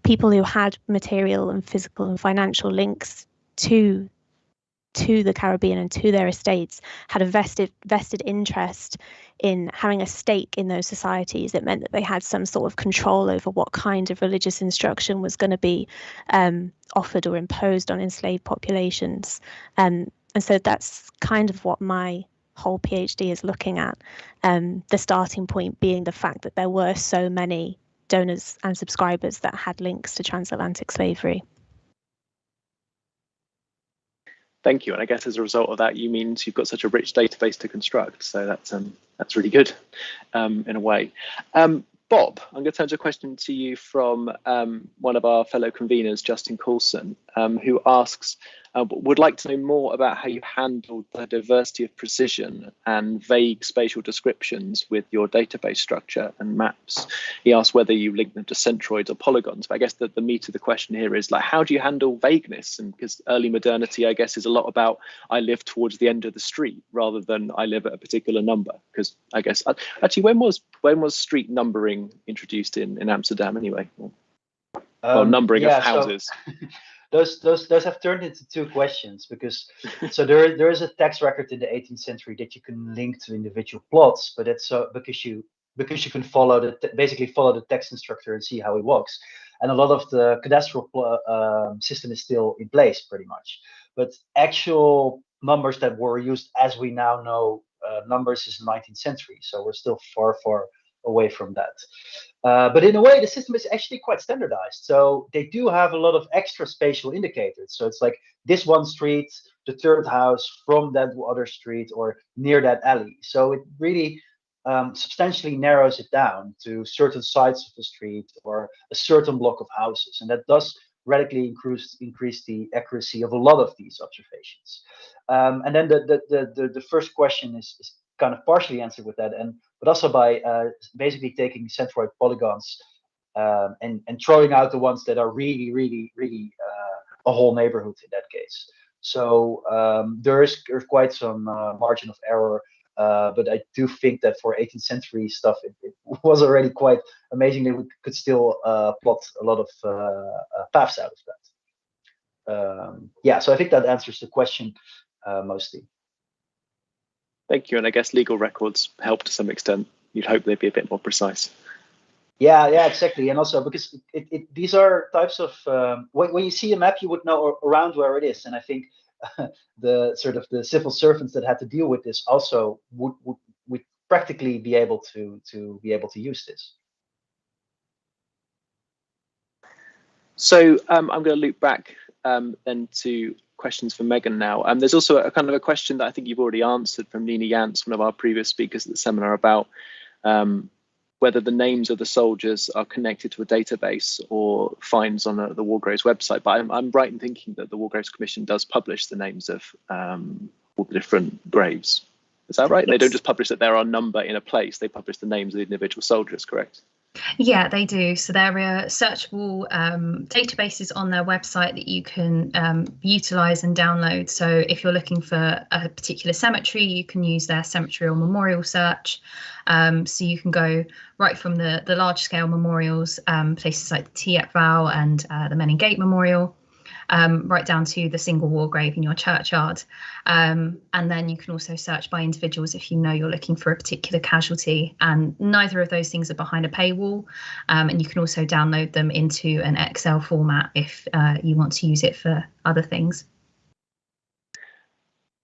people who had material and physical and financial links to the Caribbean and to their estates had a vested interest in having a stake in those societies. It meant that they had some sort of control over what kind of religious instruction was going to be offered or imposed on enslaved populations. And so that's kind of what my whole PhD is looking at. The starting point being the fact that there were so many donors and subscribers that had links to transatlantic slavery. Thank you. And I guess as a result of that, you means you've got such a rich database to construct. So that's really good in a way. Bob, I'm going to turn to a question to you from one of our fellow conveners, Justin Coulson, who asks, would like to know more about how you handled the diversity of precision and vague spatial descriptions with your database structure and maps. He asks whether you link them to centroids or polygons. But I guess the meat of the question here is, like, how do you handle vagueness? And because early modernity, I guess, is a lot about I live towards the end of the street rather than I live at a particular number. Because I guess actually, when was street numbering introduced in Amsterdam anyway? Well, numbering of houses. So those have turned into two questions, because so there is a text record in the 18th century that you can link to individual plots, but it's because you can follow basically follow the text instructor and see how it works, and a lot of the cadastral system is still in place pretty much, but actual numbers that were used as we now know numbers is 19th century, so we're still far away from that. But in a way, the system is actually quite standardized. So they do have a lot of extra spatial indicators. So it's like this one street, the third house from that other street, or near that alley. So it really substantially narrows it down to certain sides of the street or a certain block of houses. And that does radically increase the accuracy of a lot of these observations. And then the first question is kind of partially answered with that, but also by basically taking centroid polygons and throwing out the ones that are really a whole neighborhood in that case. So there's quite some margin of error, but I do think that for 18th century stuff, it was already quite amazing that we could still plot a lot of paths out of that. Yeah, so I think that answers the question mostly. Thank you. And I guess legal records help to some extent. You'd hope they'd be a bit more precise. Yeah, exactly. And also because these are types of when you see a map, you would know around where it is. And I think the sort of the civil servants that had to deal with this also would practically be able to use this. So I'm going to loop back then to questions for Megan now. There's also a kind of a question that I think you've already answered from Nina Jans, one of our previous speakers at the seminar, about whether the names of the soldiers are connected to a database or finds on the War Graves website. But I'm right in thinking that the War Graves Commission does publish the names of all the different graves. Is that right? Yes. They don't just publish that there are a number in a place, they publish the names of the individual soldiers, correct? Yeah, they do. So there are searchable databases on their website that you can utilize and download. So if you're looking for a particular cemetery, you can use their cemetery or memorial search. So you can go right from the large scale memorials, places like the T. Val and the Men in Gate Memorial, right down to the single war grave in your churchyard. And then you can also search by individuals if you know you're looking for a particular casualty, and neither of those things are behind a paywall. And you can also download them into an Excel format if you want to use it for other things.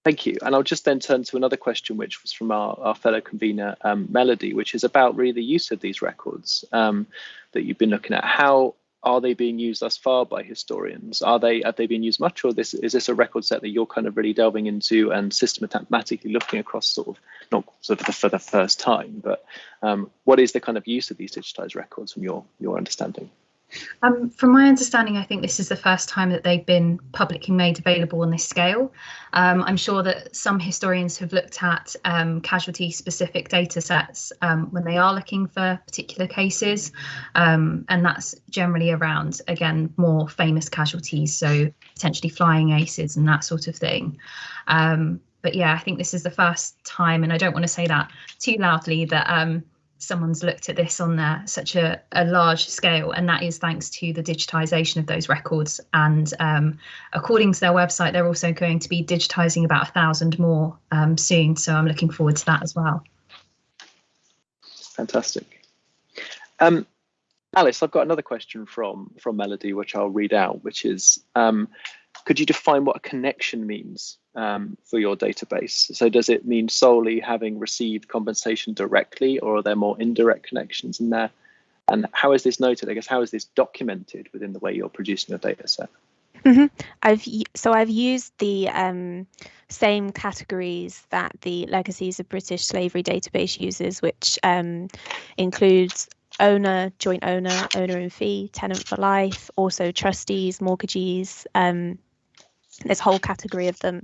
Thank you. And I'll just then turn to another question, which was from our fellow convener, Melody, which is about really the use of these records that you've been looking at. How are they being used thus far by historians? Have they been used much, or is this a record set that you're kind of really delving into and systematically looking across, sort of, not sort of for the first time, but what is the kind of use of these digitized records from your understanding? From my understanding, I think this is the first time that they've been publicly made available on this scale. I'm sure that some historians have looked at casualty-specific data sets when they are looking for particular cases, and that's generally around, again, more famous casualties, so potentially flying aces and that sort of thing. But yeah, I think this is the first time, and I don't want to say that too loudly, that someone's looked at this on such a large scale, and that is thanks to the digitisation of those records. And according to their website, they're also going to be digitising about 1,000 more soon. So I'm looking forward to that as well. Fantastic. Alice, I've got another question from Melody, which I'll read out, which is, could you define what a connection means for your database? So does it mean solely having received compensation directly, or are there more indirect connections in there? And how is this noted? I guess, how is this documented within the way you're producing your data set? Mm-hmm. I've used the same categories that the Legacies of British Slavery database uses, which includes owner, joint owner, owner in fee, tenant for life, also trustees, mortgagees. There's a whole category of them.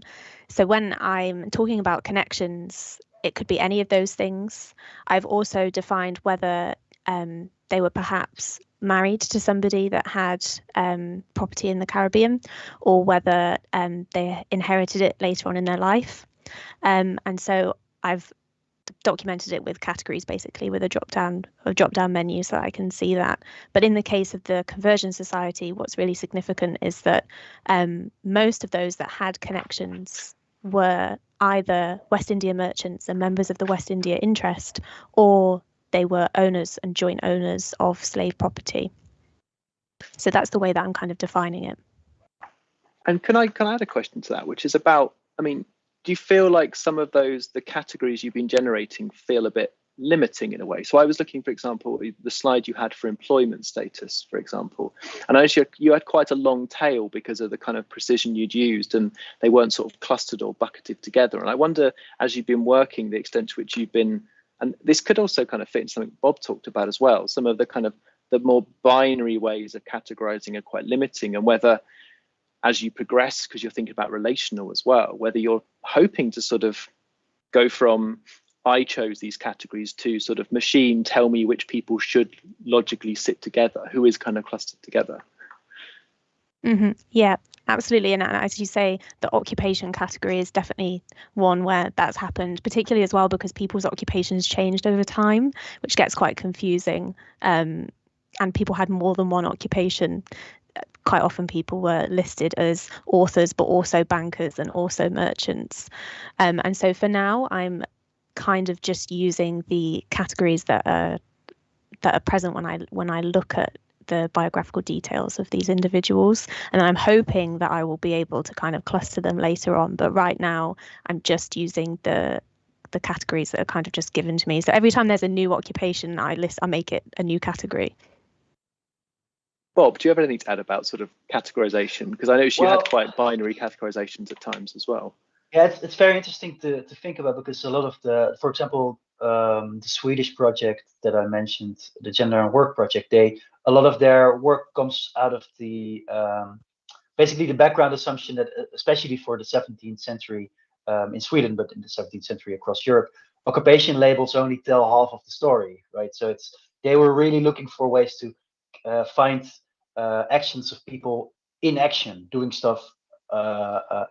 So when I'm talking about connections, it could be any of those things. I've also defined whether they were perhaps married to somebody that had property in the Caribbean, or whether they inherited it later on in their life. And so I've documented it with categories, basically with a drop down menu, so I can see that. But in the case of the Conversion Society, what's really significant is that most of those that had connections were either West India merchants and members of the West India interest, or they were owners and joint owners of slave property. So that's the way that I'm kind of defining it. And can I add a question to that, which is about, I mean, do you feel like some of the categories you've been generating feel a bit limiting in a way? So I was looking, for example, the slide you had for employment status, for example, and I noticed you had quite a long tail because of the kind of precision you'd used, and they weren't sort of clustered or bucketed together. And I wonder, as you've been working, the extent to which you've been, and this could also kind of fit in something Bob talked about as well, some of the kind of the more binary ways of categorizing are quite limiting, and whether, as you progress, because you're thinking about relational as well, whether you're hoping to sort of go from I chose these categories to sort of machine tell me which people should logically sit together, who is kind of clustered together. Mm-hmm. Yeah, absolutely. And as you say, the occupation category is definitely one where that's happened, particularly as well because people's occupations changed over time, which gets quite confusing. And people had more than one occupation. Quite often people were listed as authors, but also bankers and also merchants. And so for now, I'm kind of just using the categories that are present when I look at the biographical details of these individuals. And I'm hoping that I will be able to kind of cluster them later on. But right now, I'm just using the categories that are kind of just given to me. So every time there's a new occupation I make it a new category. Bob, do you have anything to add about sort of categorization? Because I noticed you had quite binary categorizations at times as well. Yeah, it's very interesting to think about, because a lot of for example, the Swedish project that I mentioned, the Gender and Work project, a lot of their work comes out of the basically the background assumption that, especially for the 17th century in Sweden, but in the 17th century across Europe, occupation labels only tell half of the story, right? So they were really looking for ways to find actions of people in action, doing stuff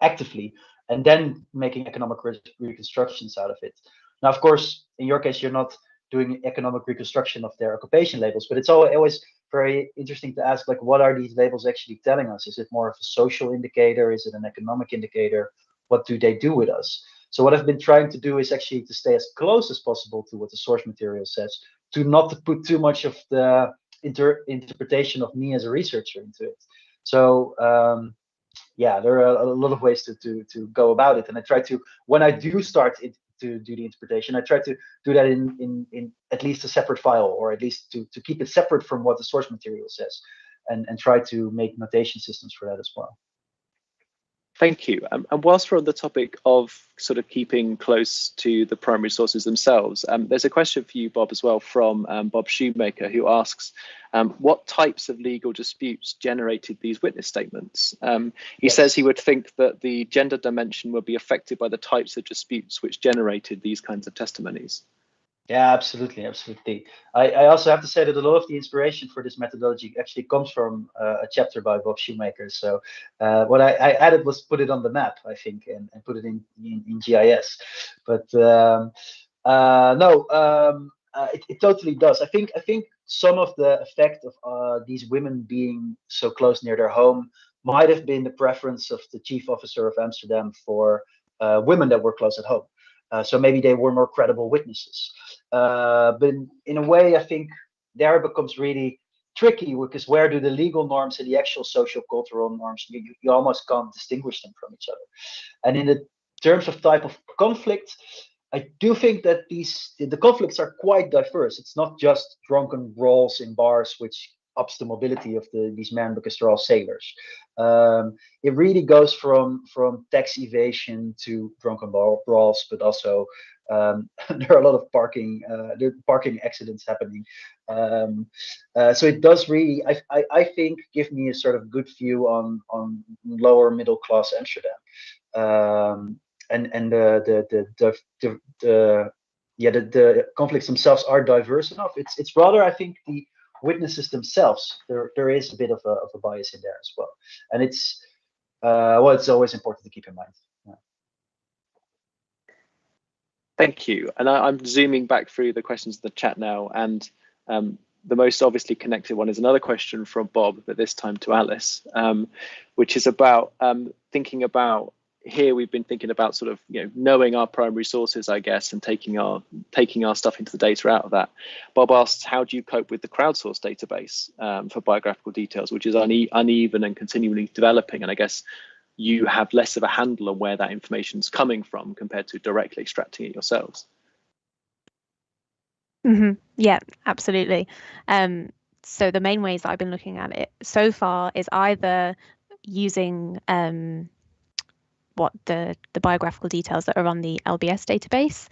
actively, and then making economic reconstructions out of it. Now, of course, in your case, you're not doing economic reconstruction of their occupation labels, but it's always very interesting to ask, like, what are these labels actually telling us? Is it more of a social indicator? Is it an economic indicator? What do they do with us? So what I've been trying to do is actually to stay as close as possible to what the source material says, to not put too much of the interpretation of me as a researcher into it. So yeah, there are a lot of ways to go about it, and I try to, when I do start to do the interpretation, I try to do that in at least a separate file, or at least to keep it separate from what the source material says. and try to make notation systems for that as well. Thank you. And whilst we're on the topic of sort of keeping close to the primary sources themselves, there's a question for you, Bob, as well, from Bob Shoemaker, who asks, what types of legal disputes generated these witness statements? He says he would think that the gender dimension would be affected by the types of disputes which generated these kinds of testimonies. Yeah, absolutely. I also have to say that a lot of the inspiration for this methodology actually comes from a chapter by Bob Shoemaker. So what I added was put it on the map, I think, and put it in GIS. But it totally does. I think some of the effect of these women being so close near their home might have been the preference of the chief officer of Amsterdam for women that were close at home. So maybe they were more credible witnesses. But in a way, I think there it becomes really tricky, because where do the legal norms and the actual social cultural norms, you almost can't distinguish them from each other. And in the terms of type of conflict, I do think that the conflicts are quite diverse. It's not just drunken brawls in bars, which ups the mobility of these men because they're all sailors. It really goes from tax evasion to drunken brawls, but also there are a lot of parking accidents happening. So it does really, I think, give me a sort of good view on lower middle class Amsterdam. And the conflicts themselves are diverse enough. It's rather, I think, the witnesses themselves, there is a bit of a bias in there as well, and it's always important to keep in mind. Yeah. Thank you. And I'm zooming back through the questions in the chat now, and the most obviously connected one is another question from Bob, but this time to Alice, which is about thinking about, here we've been thinking about sort of, knowing our primary sources, I guess, and taking our stuff into the data out of that. Bob asks, how do you cope with the crowdsourced database for biographical details, which is uneven and continually developing? And I guess you have less of a handle on where that information is coming from compared to directly extracting it yourselves. Mm-hmm. Yeah, absolutely. So the main ways that I've been looking at it so far is either using the biographical details that are on the LBS database,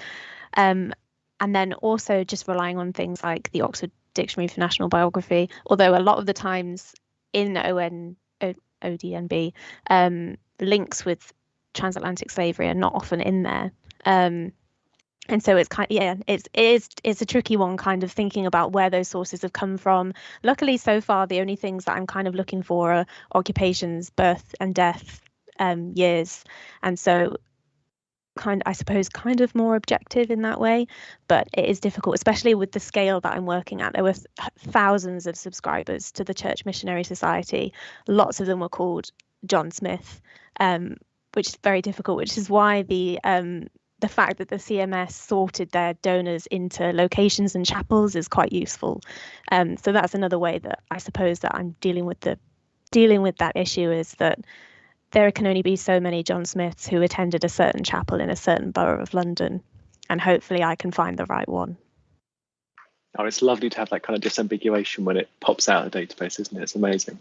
and then also just relying on things like the Oxford Dictionary for National Biography, although a lot of the times in ODNB, links with transatlantic slavery are not often in there. And so it's it's a tricky one, kind of thinking about where those sources have come from. Luckily, so far, the only things that I'm kind of looking for are occupations, birth and death, years, and so I suppose kind of more objective in that way, but it is difficult, especially with the scale that I'm working at. There were thousands of subscribers to the Church Missionary Society. Lots of them were called John Smith, which is very difficult, which is why the fact that the CMS sorted their donors into locations and chapels is quite useful. So that's another way that I suppose that I'm dealing with that issue, is that there can only be so many John Smiths who attended a certain chapel in a certain borough of London, and hopefully I can find the right one. Oh, it's lovely to have that kind of disambiguation when it pops out of the database, isn't it? It's amazing.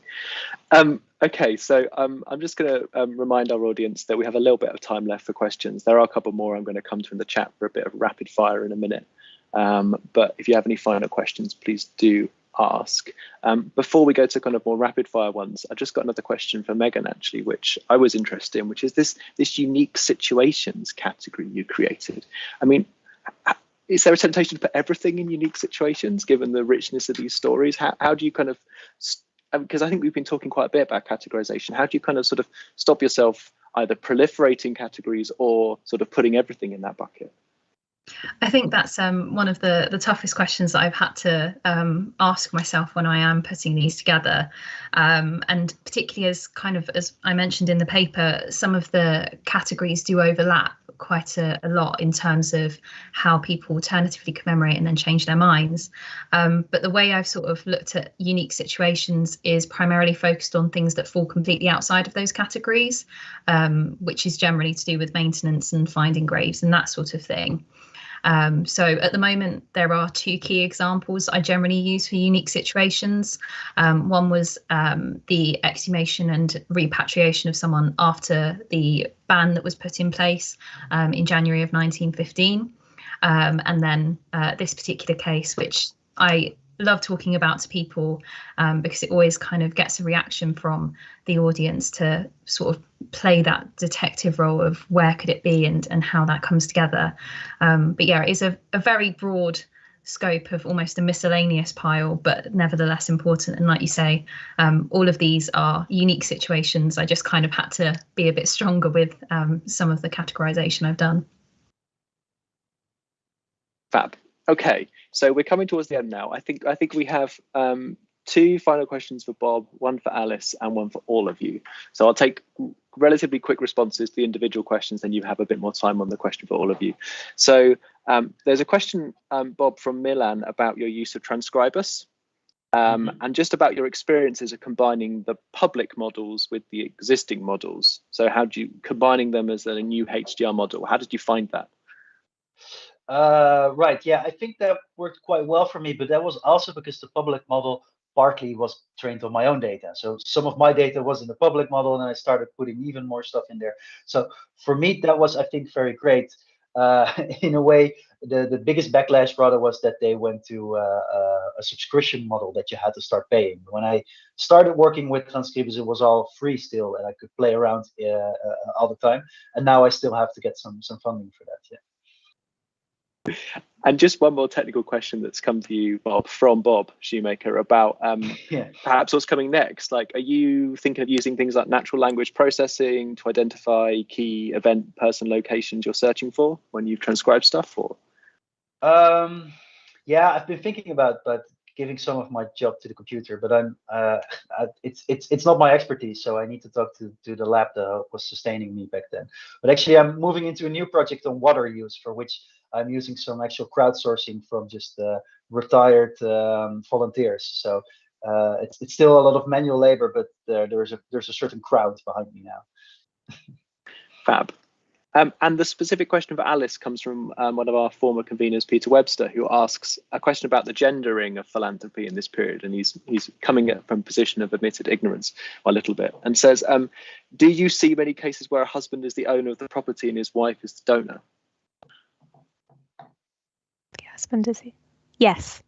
Okay, so I'm just going to remind our audience that we have a little bit of time left for questions. There are a couple more I'm going to come to in the chat for a bit of rapid fire in a minute. But if you have any final questions, please do ask. Before we go to kind of more rapid fire ones, I just got another question for Megan, actually, which I was interested in, which is this unique situations category you created. I mean, is there a temptation to put everything in unique situations, given the richness of these stories? How do you kind of, because I think we've been talking quite a bit about categorization, how do you kind of sort of stop yourself either proliferating categories or sort of putting everything in that bucket? I think that's one of the toughest questions that I've had to ask myself when I am putting these together, and particularly as I mentioned in the paper, some of the categories do overlap quite a lot in terms of how people alternatively commemorate and then change their minds. But the way I've sort of looked at unique situations is primarily focused on things that fall completely outside of those categories, which is generally to do with maintenance and finding graves and that sort of thing. So at the moment, there are two key examples I generally use for unique situations. One was the exhumation and repatriation of someone after the ban that was put in place in January of 1915. And then this particular case, which I love talking about to people because it always kind of gets a reaction from the audience to sort of play that detective role of where could it be and how that comes together. But yeah, it is a very broad scope of almost a miscellaneous pile, but nevertheless important. And like you say, all of these are unique situations. I just kind of had to be a bit stronger with some of the categorization I've done. Fab. Okay, so we're coming towards the end now. I think we have two final questions for Bob, one for Alice and one for all of you. So I'll take relatively quick responses to the individual questions, then you have a bit more time on the question for all of you. So there's a question, Bob, from Milan about your use of Transcribus and just about your experiences of combining the public models with the existing models. So how do you, combining them as a new HDR model, how did you find that? Right, yeah, I think that worked quite well for me, but that was also because the public model partly was trained on my own data. So some of my data was in the public model, and I started putting even more stuff in there. So for me, that was, I think, very great. In a way, the biggest backlash rather was that they went to a subscription model that you had to start paying. When I started working with Transcribus, it was all free still, and I could play around all the time. And now I still have to get some funding for that. Yeah. And just one more technical question that's come to you, Bob, from Bob Shoemaker about perhaps what's coming next. Like, are you thinking of using things like natural language processing to identify key event, person, locations you're searching for when you transcribe stuff? Or yeah, I've been thinking about giving some of my job to the computer, but it's not my expertise, so I need to talk to the lab that was sustaining me back then. But actually, I'm moving into a new project on water use, for which I'm using some actual crowdsourcing from just retired volunteers. So it's still a lot of manual labor, but there's a certain crowd behind me now. Fab. And the specific question for Alice comes from one of our former conveners, Peter Webster, who asks a question about the gendering of philanthropy in this period. And he's coming from a position of admitted ignorance a little bit, and says, do you see many cases where a husband is the owner of the property and his wife is the donor? The husband, is he? Yes,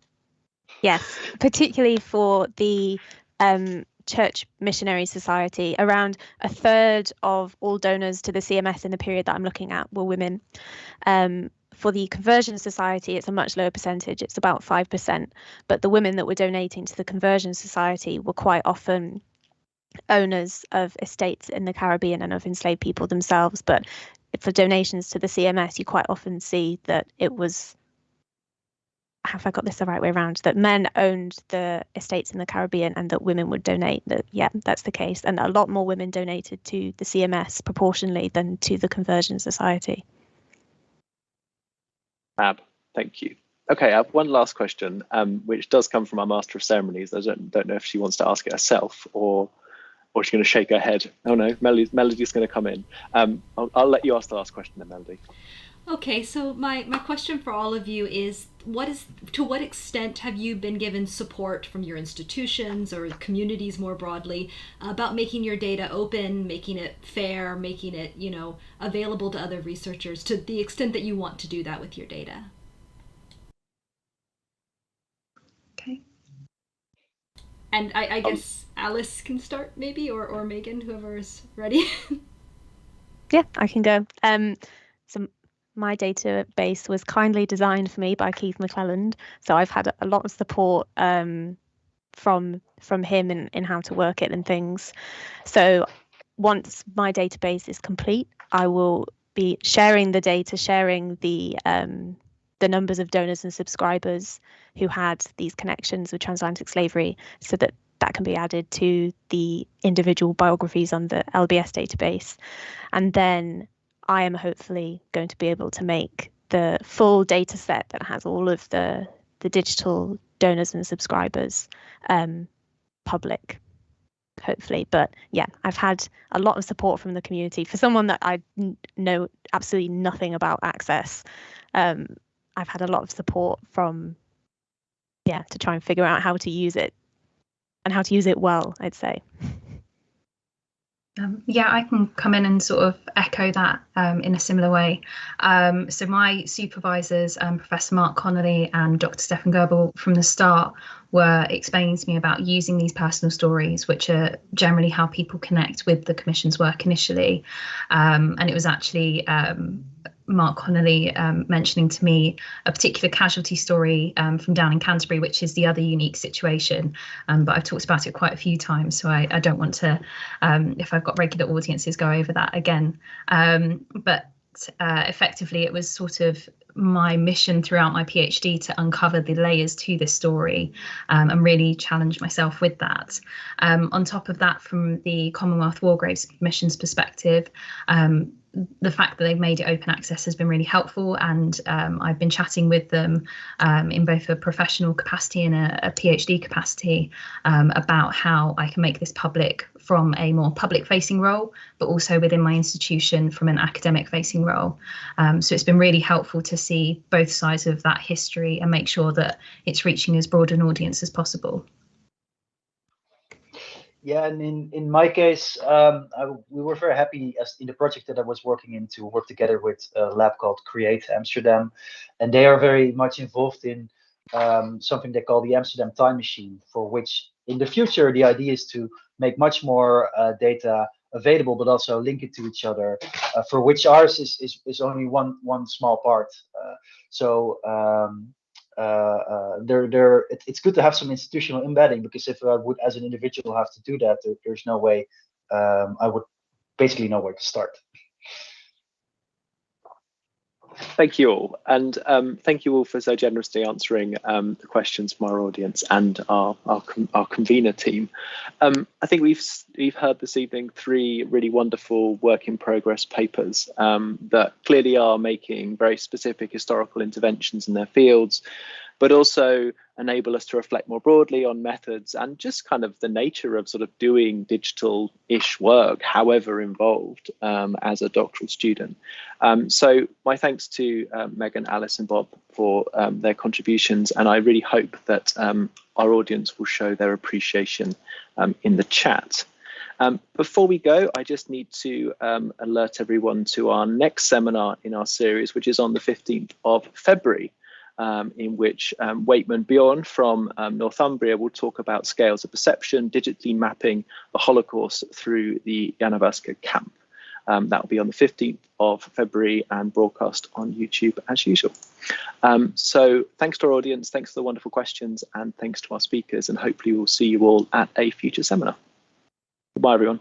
particularly for the Church Missionary Society. Around a third of all donors to the CMS in the period that I'm looking at were women. For the Conversion Society, it's a much lower percentage, it's about 5%, but the women that were donating to the Conversion Society were quite often owners of estates in the Caribbean and of enslaved people themselves. But for donations to the CMS, you quite often see that it was, have I got this the right way around, that men owned the estates in the Caribbean and that women would donate. That, yeah, that's the case. And a lot more women donated to the CMS proportionally than to the Conversion Society. Fab, thank you. Okay, I have one last question, which does come from our Master of Ceremonies. I don't know if she wants to ask it herself or she's going to shake her head. Oh no, Melody's going to come in. I'll let you ask the last question then, Melody. Okay, so my question for all of you is, to what extent have you been given support from your institutions or communities more broadly about making your data open, making it fair, making it, available to other researchers, to the extent that you want to do that with your data? Okay. And I guess Alice can start maybe, or Megan, whoever is ready. Yeah, I can go. So my database was kindly designed for me by Keith McClelland, so I've had a lot of support from him in how to work it and things. So once my database is complete, I will be sharing the data, sharing the numbers of donors and subscribers who had these connections with transatlantic slavery, so that can be added to the individual biographies on the LBS database. And then I am hopefully going to be able to make the full data set that has all of the digital donors and subscribers public, hopefully. But yeah, I've had a lot of support from the community. For someone that I know absolutely nothing about Access, I've had a lot of support from, to try and figure out how to use it and how to use it well, I'd say. Yeah, I can come in and sort of echo that in a similar way. So my supervisors, Professor Mark Connolly and Dr. Stefan Goebel, from the start were explaining to me about using these personal stories, which are generally how people connect with the Commission's work initially. And it was actually Mark Connolly mentioning to me a particular casualty story from down in Canterbury, which is the other unique situation. But I've talked about it quite a few times, so I don't want to, if I've got regular audiences, go over that again. But effectively, it was sort of my mission throughout my PhD to uncover the layers to this story and really challenge myself with that. On top of that, from the Commonwealth War Graves Commission's perspective, the fact that they've made it open access has been really helpful, and I've been chatting with them in both a professional capacity and a PhD capacity about how I can make this public from a more public-facing role, but also within my institution from an academic-facing role. So it's been really helpful to see both sides of that history and make sure that it's reaching as broad an audience as possible. Yeah, and in my case, we were very happy as in the project that I was working in to work together with a lab called Create Amsterdam, and they are very much involved in something they call the Amsterdam Time Machine, for which in the future the idea is to make much more data available, but also link it to each other, for which ours is only one small part. It's good to have some institutional embedding, because if I would, as an individual, have to do that, there's no way. I would basically know where to start. Thank you all, and thank you all for so generously answering the questions from our audience and our convener team. I think we've heard this evening 3 really wonderful work in progress papers that clearly are making very specific historical interventions in their fields, but also enable us to reflect more broadly on methods and just kind of the nature of sort of doing digital-ish work, however involved, as a doctoral student. So my thanks to Megan, Alice and Bob for their contributions, and I really hope that our audience will show their appreciation in the chat. Before we go, I just need to alert everyone to our next seminar in our series, which is on the 15th of February. In which Waitman Bjorn from Northumbria will talk about scales of perception, digitally mapping the Holocaust through the Janovaska camp. That will be on the 15th of February and broadcast on YouTube as usual. So thanks to our audience, thanks for the wonderful questions, and thanks to our speakers, and hopefully we'll see you all at a future seminar. Goodbye, everyone.